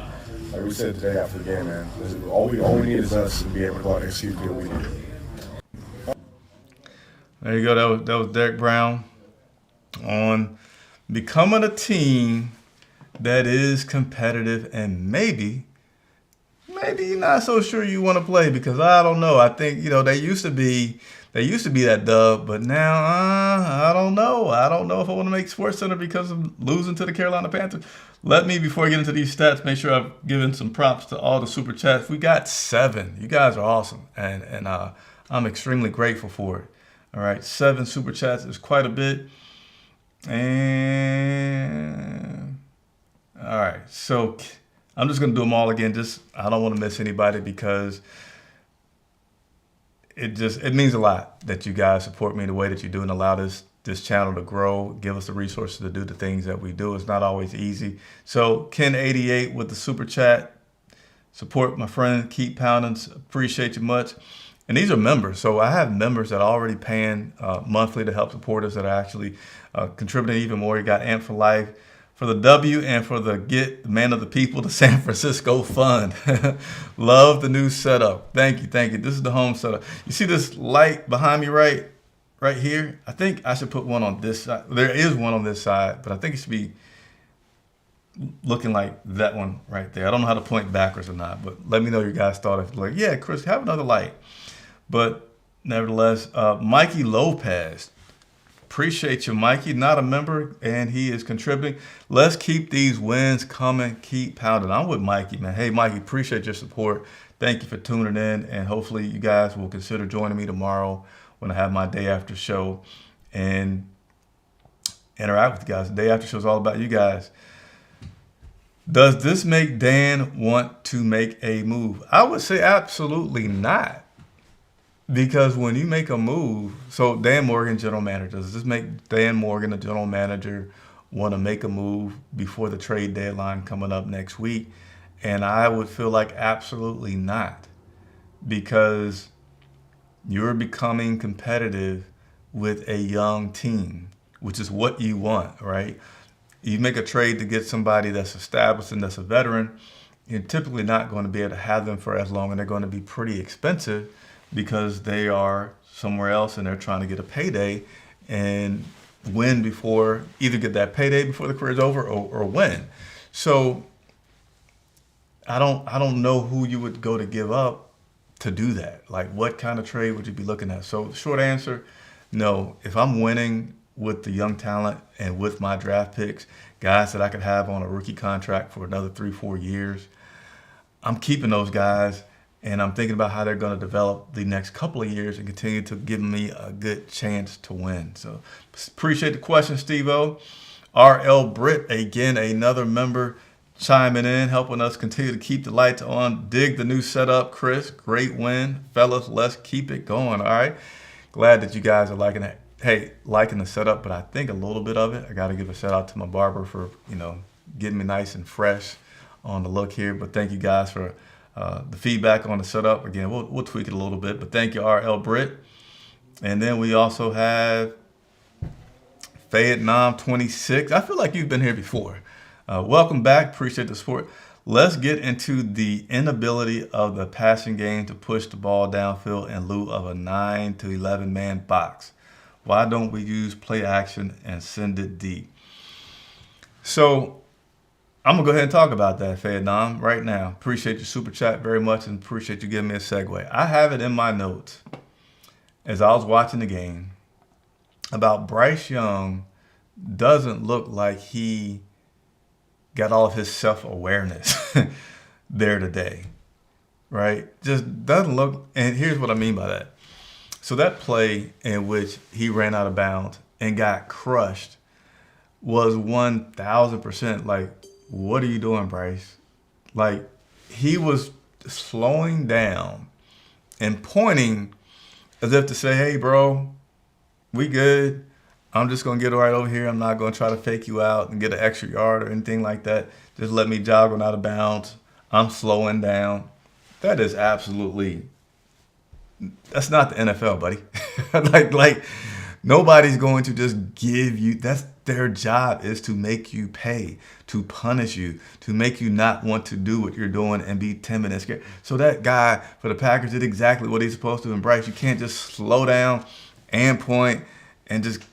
like we said today after the game, man, all we need is us to be able to go out and execute what we need. There you go. That was Derek Brown on becoming a team that is competitive and maybe you're not so sure you want to play because I don't know. I think they used to be that dub, but now I don't know. I don't know if I want to make SportsCenter because of losing to the Carolina Panthers. Let me, before I get into these stats, make sure I've given some props to all the super chats. We got 7. You guys are awesome, and I'm extremely grateful for it. All right, 7 super chats is quite a bit. And all right, so I'm just gonna do them all again. I don't want to miss anybody because it means a lot that you guys support me the way that you do and allow this channel to grow, give us the resources to do the things that we do. It's not always easy. So Ken88 with the super chat, support my friend, keep pounding, appreciate you much. And these are members. So I have members that are already paying monthly to help support us that are actually contributing even more. You got Amp for Life for the W and for the Get Man of the People, the San Francisco Fund. Love the new setup. Thank you. This is the home setup. You see this light behind me right here? I think I should put one on this side. There is one on this side, but I think it should be looking like that one right there. I don't know how to point backwards or not, but let me know your guys' thought. If like, yeah, Chris, have another light. But nevertheless, Mikey Lopez. Appreciate you, Mikey. Not a member, and he is contributing. Let's keep these wins coming. Keep pounding. I'm with Mikey, man. Hey, Mikey, appreciate your support. Thank you for tuning in, and hopefully you guys will consider joining me tomorrow when I have my day after show and interact with you guys. The day after show is all about you guys. Does this make Dan want to make a move? I would say absolutely not. Because when you make a move, so Dan Morgan, general manager, does this make Dan Morgan, the general manager, want to make a move before the trade deadline coming up next week? And I would feel like absolutely not, because you're becoming competitive with a young team, which is what you want, right? You make a trade to get somebody that's established and that's a veteran, you're typically not going to be able to have them for as long, and they're going to be pretty expensive because they are somewhere else and they're trying to get a payday and win before, either get that payday before the career's over or win. So I don't know who you would go to give up to do that. Like, what kind of trade would you be looking at? So short answer, no. If I'm winning with the young talent and with my draft picks, guys that I could have on a rookie contract for another 3-4 years, I'm keeping those guys. And I'm thinking about how they're going to develop the next couple of years and continue to give me a good chance to win. So appreciate the question, Steve-O. R.L. Britt, again, another member chiming in, helping us continue to keep the lights on. Dig the new setup, Chris. Great win. Fellas, let's keep it going, all right? Glad that you guys are liking it. Hey, liking the setup, but I think a little bit of it, I got to give a shout out to my barber for, getting me nice and fresh on the look here. But thank you guys for the feedback on the setup. Again, we'll tweak it a little bit, but thank you, R.L. Britt. And then we also have Vietnam 26. I feel like you've been here before. Welcome back. Appreciate the support. Let's get into the inability of the passing game to push the ball downfield in lieu of a 9 to 11 man box. Why don't we use play action and send it deep? So I'm going to go ahead and talk about that, Vietnam, right now. Appreciate your super chat very much and appreciate you giving me a segue. I have it in my notes as I was watching the game about Bryce Young doesn't look like he got all of his self-awareness there today, right? Just doesn't look, and here's what I mean by that. So that play in which he ran out of bounds and got crushed was 1,000% like, what are you doing, Bryce? Like, he was slowing down and pointing as if to say, hey, bro, we good. I'm just going to get right over here. I'm not going to try to fake you out and get an extra yard or anything like that. Just let me jog on out of bounds. I'm slowing down. That is absolutely, that's not the NFL, buddy. like Nobody's going to just give you, that's their job, is to make you pay, to punish you, to make you not want to do what you're doing and be timid and scared. So that guy for the Packers did exactly what he's supposed to. And Bryce, you can't just slow down and point and just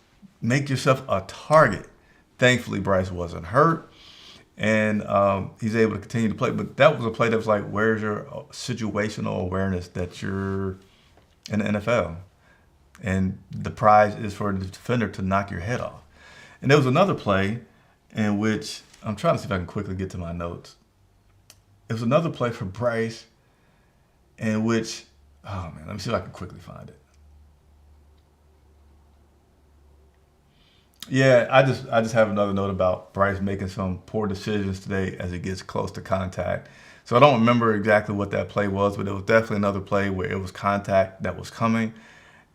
make yourself a target. Thankfully, Bryce wasn't hurt, and he's able to continue to play. But that was a play that was like, where's your situational awareness that you're in the NFL? And the prize is for the defender to knock your head off. And there was another play in which, I'm trying to see if I can quickly get to my notes. It was another play for Bryce in which, oh man, let me see if I can quickly find it. Yeah, I just have another note about Bryce making some poor decisions today as he gets close to contact. So I don't remember exactly what that play was, but it was definitely another play where it was contact that was coming.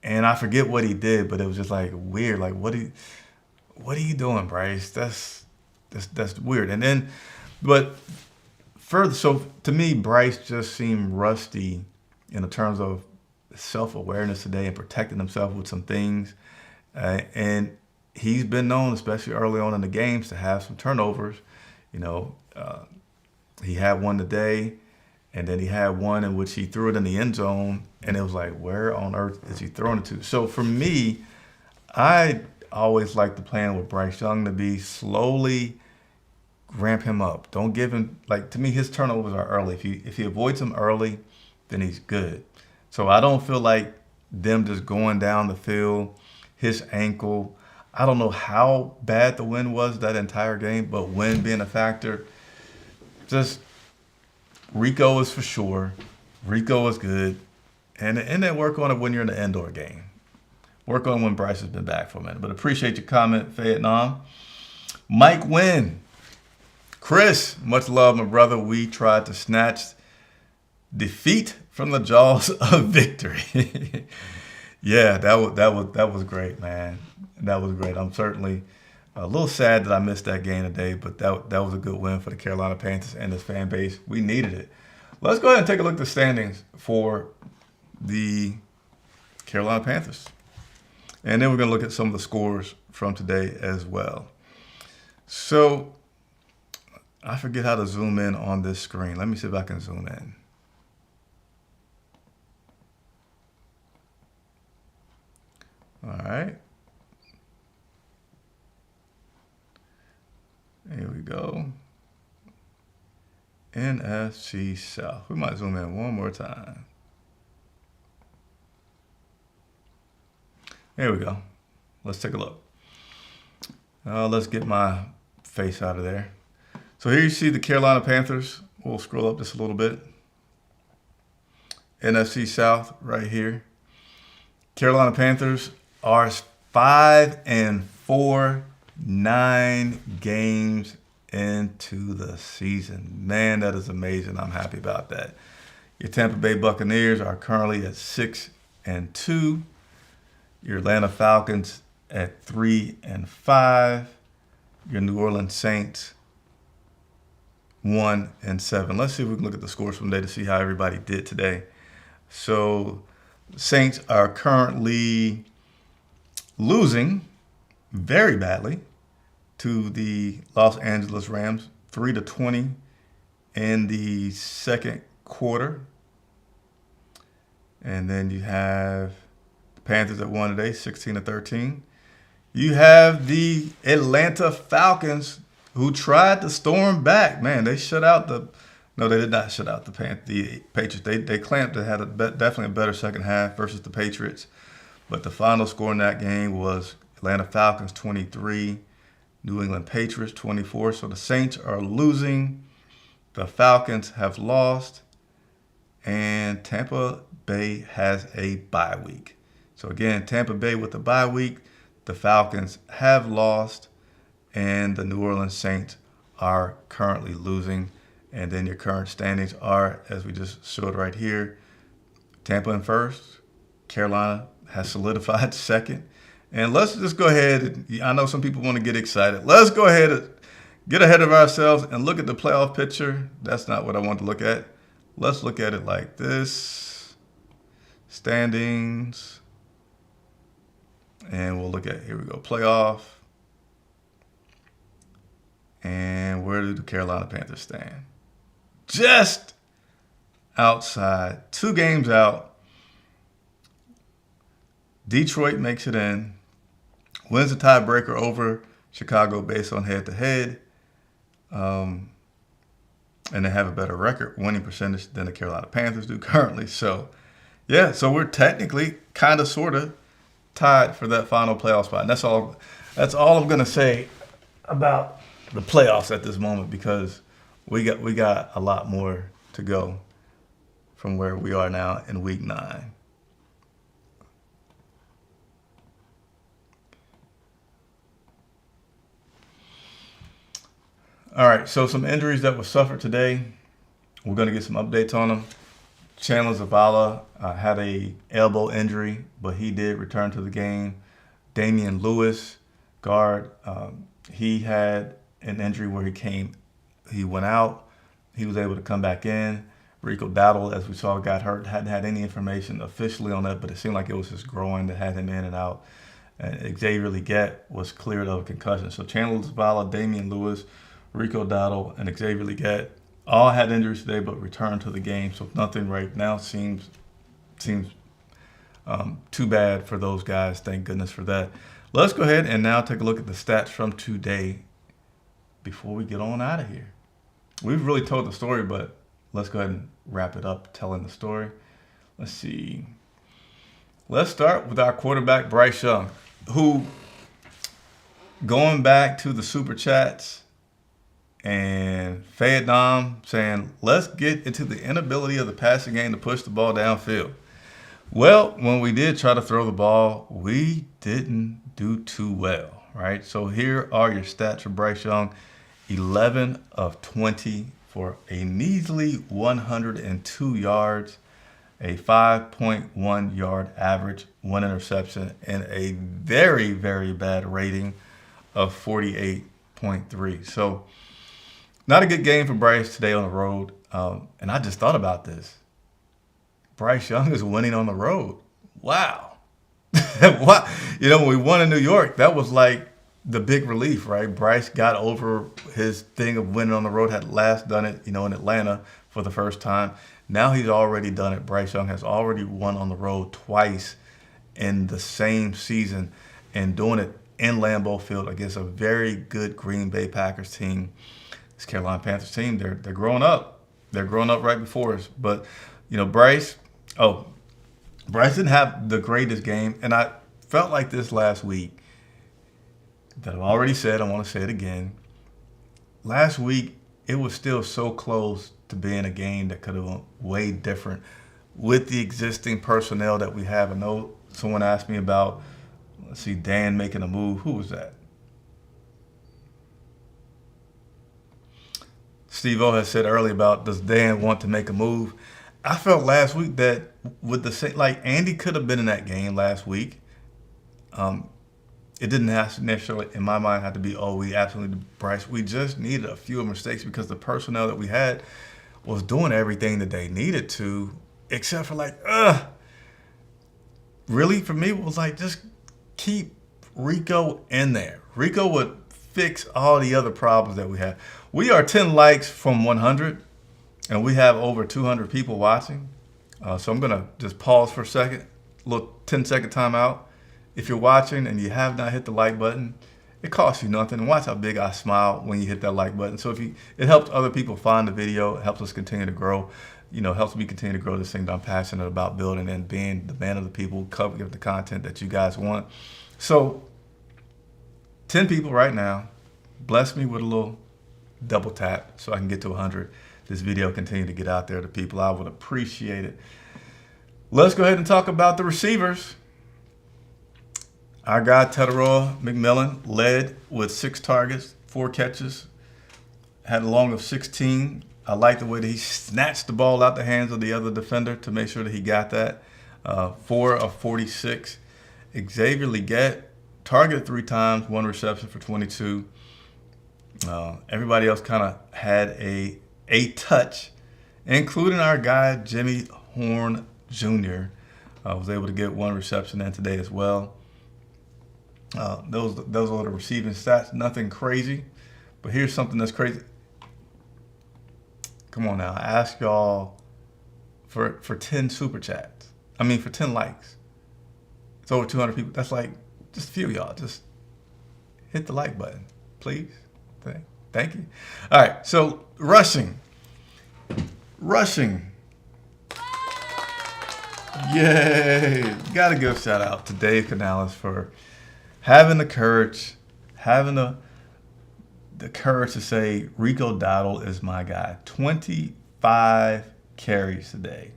And I forget what he did, but it was just like weird. Like, what are you doing, Bryce? That's weird. And then, but further, so to me, Bryce just seemed rusty in terms of self-awareness today and protecting himself with some things. And he's been known, especially early on in the games, to have some turnovers. You know, he had one today. And then he had one in which he threw it in the end zone, and it was like, where on earth is he throwing it to? So for me, I always like the plan with Bryce Young to be slowly ramp him up. Don't give him, like, to me, his turnovers are early. If he avoids them early, then he's good. So I don't feel like them just going down the field, his ankle. I don't know how bad the wind was that entire game, but wind being a factor, just Rico is for sure. Rico is good. And then work on it when you're in the indoor game. Work on when Bryce has been back for a minute. But appreciate your comment, Vietnam. Mike Wynn. Chris, much love, my brother. We tried to snatch defeat from the jaws of victory. Yeah, that was great, man. That was great. I'm certainly a little sad that I missed that game today, but that was a good win for the Carolina Panthers and this fan base. We needed it. Let's go ahead and take a look at the standings for the Carolina Panthers. And then we're going to look at some of the scores from today as well. So I forget how to zoom in on this screen. Let me see if I can zoom in. All right. Here we go. NFC South. We might zoom in one more time. There we go. Let's take a look. Let's get my face out of there. So here you see the Carolina Panthers. We'll scroll up just a little bit. NFC South right here. Carolina Panthers are 5-4, 9 games into the season. Man, that is amazing. I'm happy about that. Your Tampa Bay Buccaneers are currently at 6-2. Your Atlanta Falcons at 3-5. Your New Orleans Saints 1-7. Let's see if we can look at the scores from today to see how everybody did today. So Saints are currently losing very badly to the Los Angeles Rams, 3-20 in the second quarter. And then you have the Panthers that won today, 16-13. You have the Atlanta Falcons who tried to storm back. Man, they shut out the – no, they did not shut out the Patriots. They clamped. They had definitely a better second half versus the Patriots. But the final score in that game was Atlanta Falcons 23, New England Patriots 24. So the Saints are losing. The Falcons have lost. And Tampa Bay has a bye week. So again, Tampa Bay with the bye week. The Falcons have lost. And the New Orleans Saints are currently losing. And then your current standings are, as we just showed right here, Tampa in first. Carolina has solidified second. And let's just go ahead. I know some people want to get excited. Let's go ahead and get ahead of ourselves and look at the playoff picture. That's not what I want to look at. Let's look at it like this. Standings. And we'll look at, here we go, playoff. And where do the Carolina Panthers stand? Just outside, 2 games out. Detroit makes it in, wins the tiebreaker over Chicago based on head-to-head. And they have a better record, winning percentage than the Carolina Panthers do currently. So, yeah, so we're technically kind of, sort of tied for that final playoff spot. And that's all I'm going to say about the playoffs at this moment, because we got a lot more to go from where we are now in week 9. All right, so some injuries that were suffered today. We're going to get some updates on them. Chandler Zavala had a elbow injury, but he did return to the game. Damian Lewis, guard, he had an injury where he went out. He was able to come back in. Rico Dowdle, as we saw, got hurt. Hadn't had any information officially on that, but it seemed like it was his groin that had him in and out. And Xavier Legette was cleared of a concussion. So Chandler Zavala, Damian Lewis, Rico Dowdle, and Xavier Legette all had injuries today, but returned to the game. So nothing right now seems too bad for those guys. Thank goodness for that. Let's go ahead and now take a look at the stats from today before we get on out of here. We've really told the story, but let's go ahead and wrap it up telling the story. Let's see. Let's start with our quarterback, Bryce Young, who, going back to the Super Chats, and Fayed Dom saying, let's get into the inability of the passing game to push the ball downfield. Well, when we did try to throw the ball, we didn't do too well, right? So here are your stats for Bryce Young. 11 of 20 for a measly 102 yards, a 5.1 yard average, 1 interception, and a very, very bad rating of 48.3. So not a good game for Bryce today on the road. And I just thought about this. Bryce Young is winning on the road. Wow. What? You know, when we won in New York, that was like the big relief, right? Bryce got over his thing of winning on the road, had last done it, in Atlanta for the first time. Now he's already done it. Bryce Young has already won on the road twice in the same season, and doing it in Lambeau Field against a very good Green Bay Packers team. This Carolina Panthers team, they're growing up. They're growing up right before us. But, Bryce didn't have the greatest game. And I felt like this last week that I've already said, I want to say it again. Last week, it was still so close to being a game that could have been way different with the existing personnel that we have. I know someone asked me about, Dan making a move. Who was that? Steve-O has said earlier about, does Dan want to make a move? I felt last week that with the same, Andy could have been in that game last week. It didn't have to necessarily, in my mind, have to be, we absolutely Bryce. We just needed a few mistakes because the personnel that we had was doing everything that they needed to, except for really for me it was just keep Rico in there. Rico would fix all the other problems that we have. We are 10 likes from 100, and we have over 200 people watching. So I'm going to just pause for a second, a little 10-second timeout. If you're watching and you have not hit the like button, it costs you nothing. And watch how big I smile when you hit that like button. So it helps other people find the video, it helps us continue to grow. Helps me continue to grow this thing that I'm passionate about building and being the man of the people, covering the content that you guys want. So 10 people right now, bless me with a little double tap so I can get to 100. This video continue to get out there to people. I would appreciate it. Let's go ahead and talk about the receivers. Our guy, Teteroy McMillan, led with 6 targets, 4 catches, had a long of 16. I like the way that he snatched the ball out the hands of the other defender to make sure that he got that. 4 of 46. Xavier Legette targeted 3 times, 1 reception for 22. Everybody else kind of had a touch, including our guy, Jimmy Horn Jr. Was able to get 1 reception in today as well. Those are the receiving stats. Nothing crazy. But here's something that's crazy. Come on now. I ask y'all for 10 super chats. For 10 likes. It's over 200 people. That's like just a few of y'all. Just hit the like button, please. Thank you. All right. So rushing. Yay. Got to give a shout out to Dave Canales for having the courage, the courage to say Rico Dowdle is my guy. 25 carries today,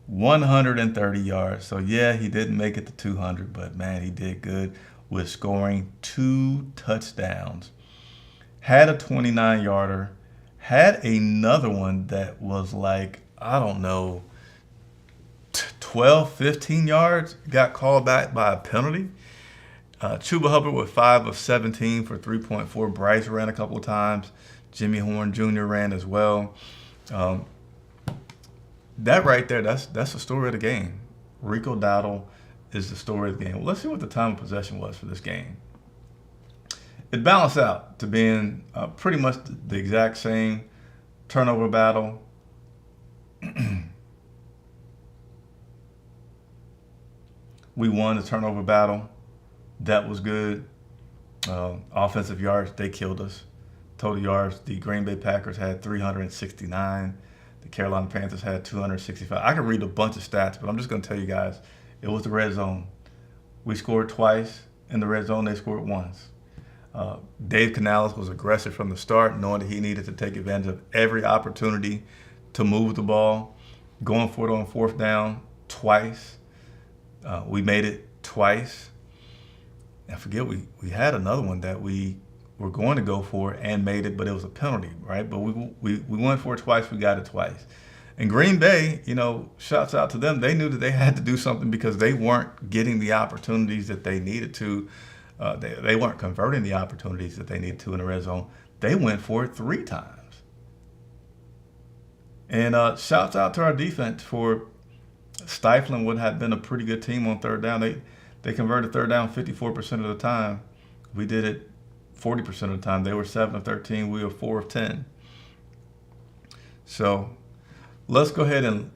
130 yards. So yeah, he didn't make it to 200, but man, he did good with scoring 2 touchdowns. Had a 29-yarder, had another one that was like, I don't know, 12, 15 yards, got called back by a penalty. Chuba Hubbard with 5 of 17 for 3.4. Bryce ran a couple of times. Jimmy Horn Jr. ran as well. That right there, that's the story of the game. Rico Dowdle is the story of the game. Well, let's see what the time of possession was for this game. It balanced out to being pretty much the exact same turnover battle. We won the turnover battle. That was good. Offensive yards, they killed us. Total yards, the Green Bay Packers had 369. The Carolina Panthers had 265. I could read a bunch of stats, but I'm just going to tell you guys, it was the red zone. We scored twice in the red zone. They scored once. Dave Canales was aggressive from the start, knowing that he needed to take advantage of every opportunity to move the ball. Going for it on 4th down twice. We made it twice. I forget, we had another one that we were going to go for and made it, but it was a penalty, right? But we went for it twice, we got it twice. And Green Bay, shouts out to them. They knew that they had to do something because they weren't getting the opportunities that they needed to. They weren't converting the opportunities that they needed to in the red zone. They went for it 3 times. And shouts out to our defense for stifling what had been a pretty good team on 3rd down. They converted 3rd down 54% of the time. We did it 40% of the time. They were 7 of 13. We were 4 of 10. So let's go ahead and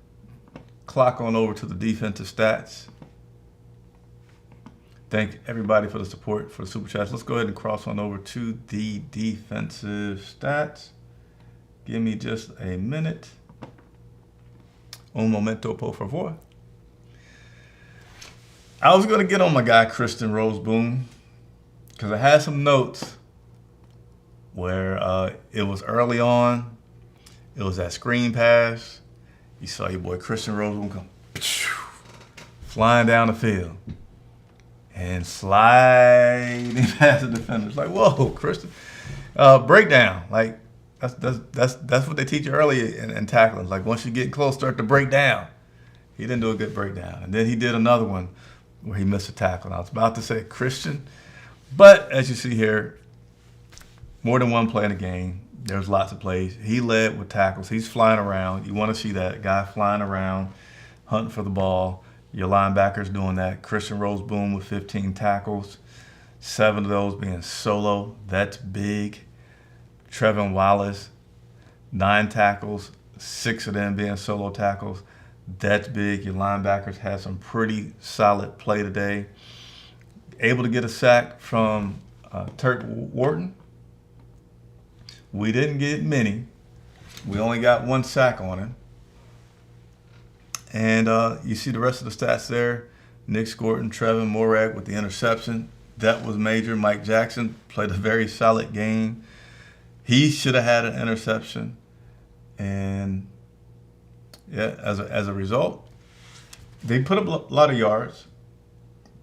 clock on over to the defensive stats. Thank everybody for the support for the Super Chats. Let's go ahead and cross on over to the defensive stats. Give me just a minute. Un momento, por favor. I was going to get on my guy, Christian Roseboom, because I had some notes where it was early on. It was that screen pass. You saw your boy Christian Roseboom come flying down the field and sliding past the defenders. Like, whoa, Christian. Breakdown. Like, that's what they teach you early in tackling. Like, once you get close, start to break down. He didn't do a good breakdown. And then he did another one where he missed a tackle. And I was about to say Christian. But as you see here, more than one play in the game. There's lots of plays. He led with tackles. He's flying around. You want to see that guy flying around, hunting for the ball. Your linebackers doing that. Christian Roseboom with 15 tackles, 7 of those being solo. That's big. Trevin Wallace, 9 tackles, 6 of them being solo tackles. That's big. Your linebackers had some pretty solid play today. Able to get a sack from Turk Wharton. We didn't get many. We only got 1 sack on him. And you see the rest of the stats there. Nick Scorton, Trevin Morag with the interception. That was major. Mike Jackson played a very solid game. He should have had an interception. And yeah, as a result, they put up a lot of yards,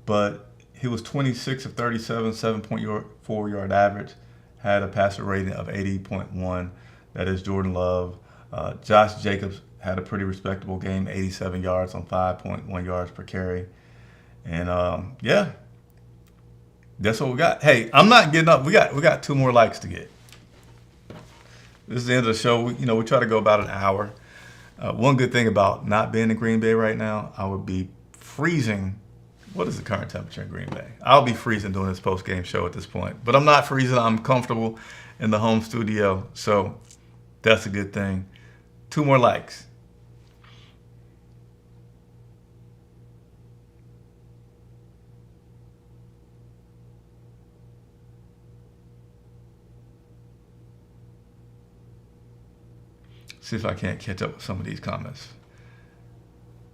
but he was 26 of 37, 7.4 yard average, had a passer rating of 80.1. That is Jordan Love. Josh Jacobs had a pretty respectable game, 87 yards on 5.1 yards per carry. And yeah, that's what we got. Hey, I'm not getting up. We got 2 more likes to get. This is the end of the show. We try to go about an hour. One good thing about not being in Green Bay right now, I would be freezing What is the current temperature in Green Bay? I'll be freezing doing this post-game show at this point. But I'm not freezing. I'm comfortable in the home studio. So that's a good thing. 2 more likes. See if I can't catch up with some of these comments.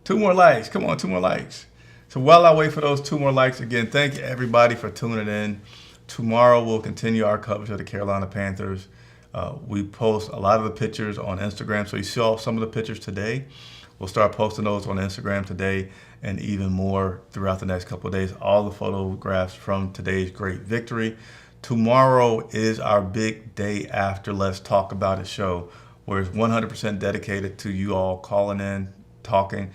2 more likes. Come on, 2 more likes. So while I wait for those 2 more likes, again, thank you everybody for tuning in. Tomorrow we'll continue our coverage of the Carolina Panthers. We post a lot of the pictures on Instagram. So you saw some of the pictures today. We'll start posting those on Instagram today and even more throughout the next couple of days. All the photographs from today's great victory. Tomorrow is our big day after Let's Talk About It show, where it's 100% dedicated to you all calling in, talking.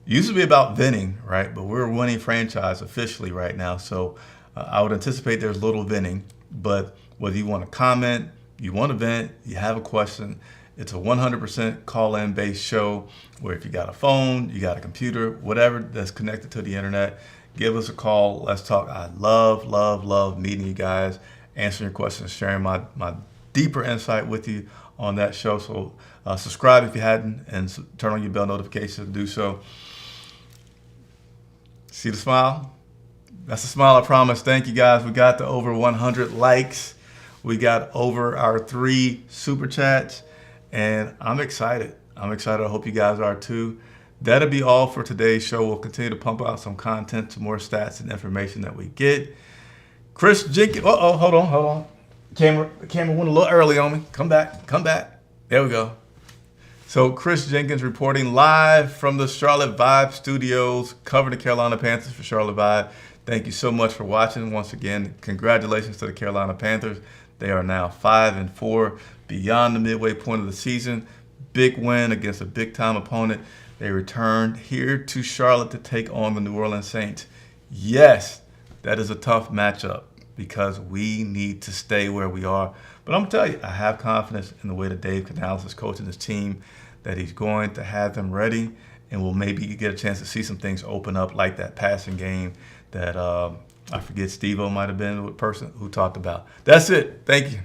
Used to be about venting, right? But we're a winning franchise officially right now. So I would anticipate there's little venting. But whether you want to comment, you want to vent, you have a question, it's a 100% call-in based show where if you got a phone, you got a computer, whatever that's connected to the internet, give us a call. Let's talk. I love meeting you guys, answering your questions, sharing my deeper insight with you on that show. So subscribe if you hadn't and turn on your bell notifications to do so. See the smile? That's a smile, I promise. Thank you guys. We got to over 100 likes. We got over our 3 super chats, and I'm excited. I hope you guys are too. That'll be all for today's show. We'll continue to pump out some content, some more stats and information that we get. Chris Jenkins. Hold on. Camera went a little early on me. Come back. There we go. So Chris Jenkins reporting live from the Charlotte Vibe studios, covering the Carolina Panthers for Charlotte Vibe. Thank you so much for watching. Once again, congratulations to the Carolina Panthers. They are now 5-4, beyond the midway point of the season. Big win against a big-time opponent. They returned here to Charlotte to take on the New Orleans Saints. Yes, that is a tough matchup because we need to stay where we are. But I'm going to tell you, I have confidence in the way that Dave Canales is coaching his team, that he's going to have them ready, and we'll maybe get a chance to see some things open up like that passing game that I forget Steve-O might have been the person who talked about. That's it. Thank you.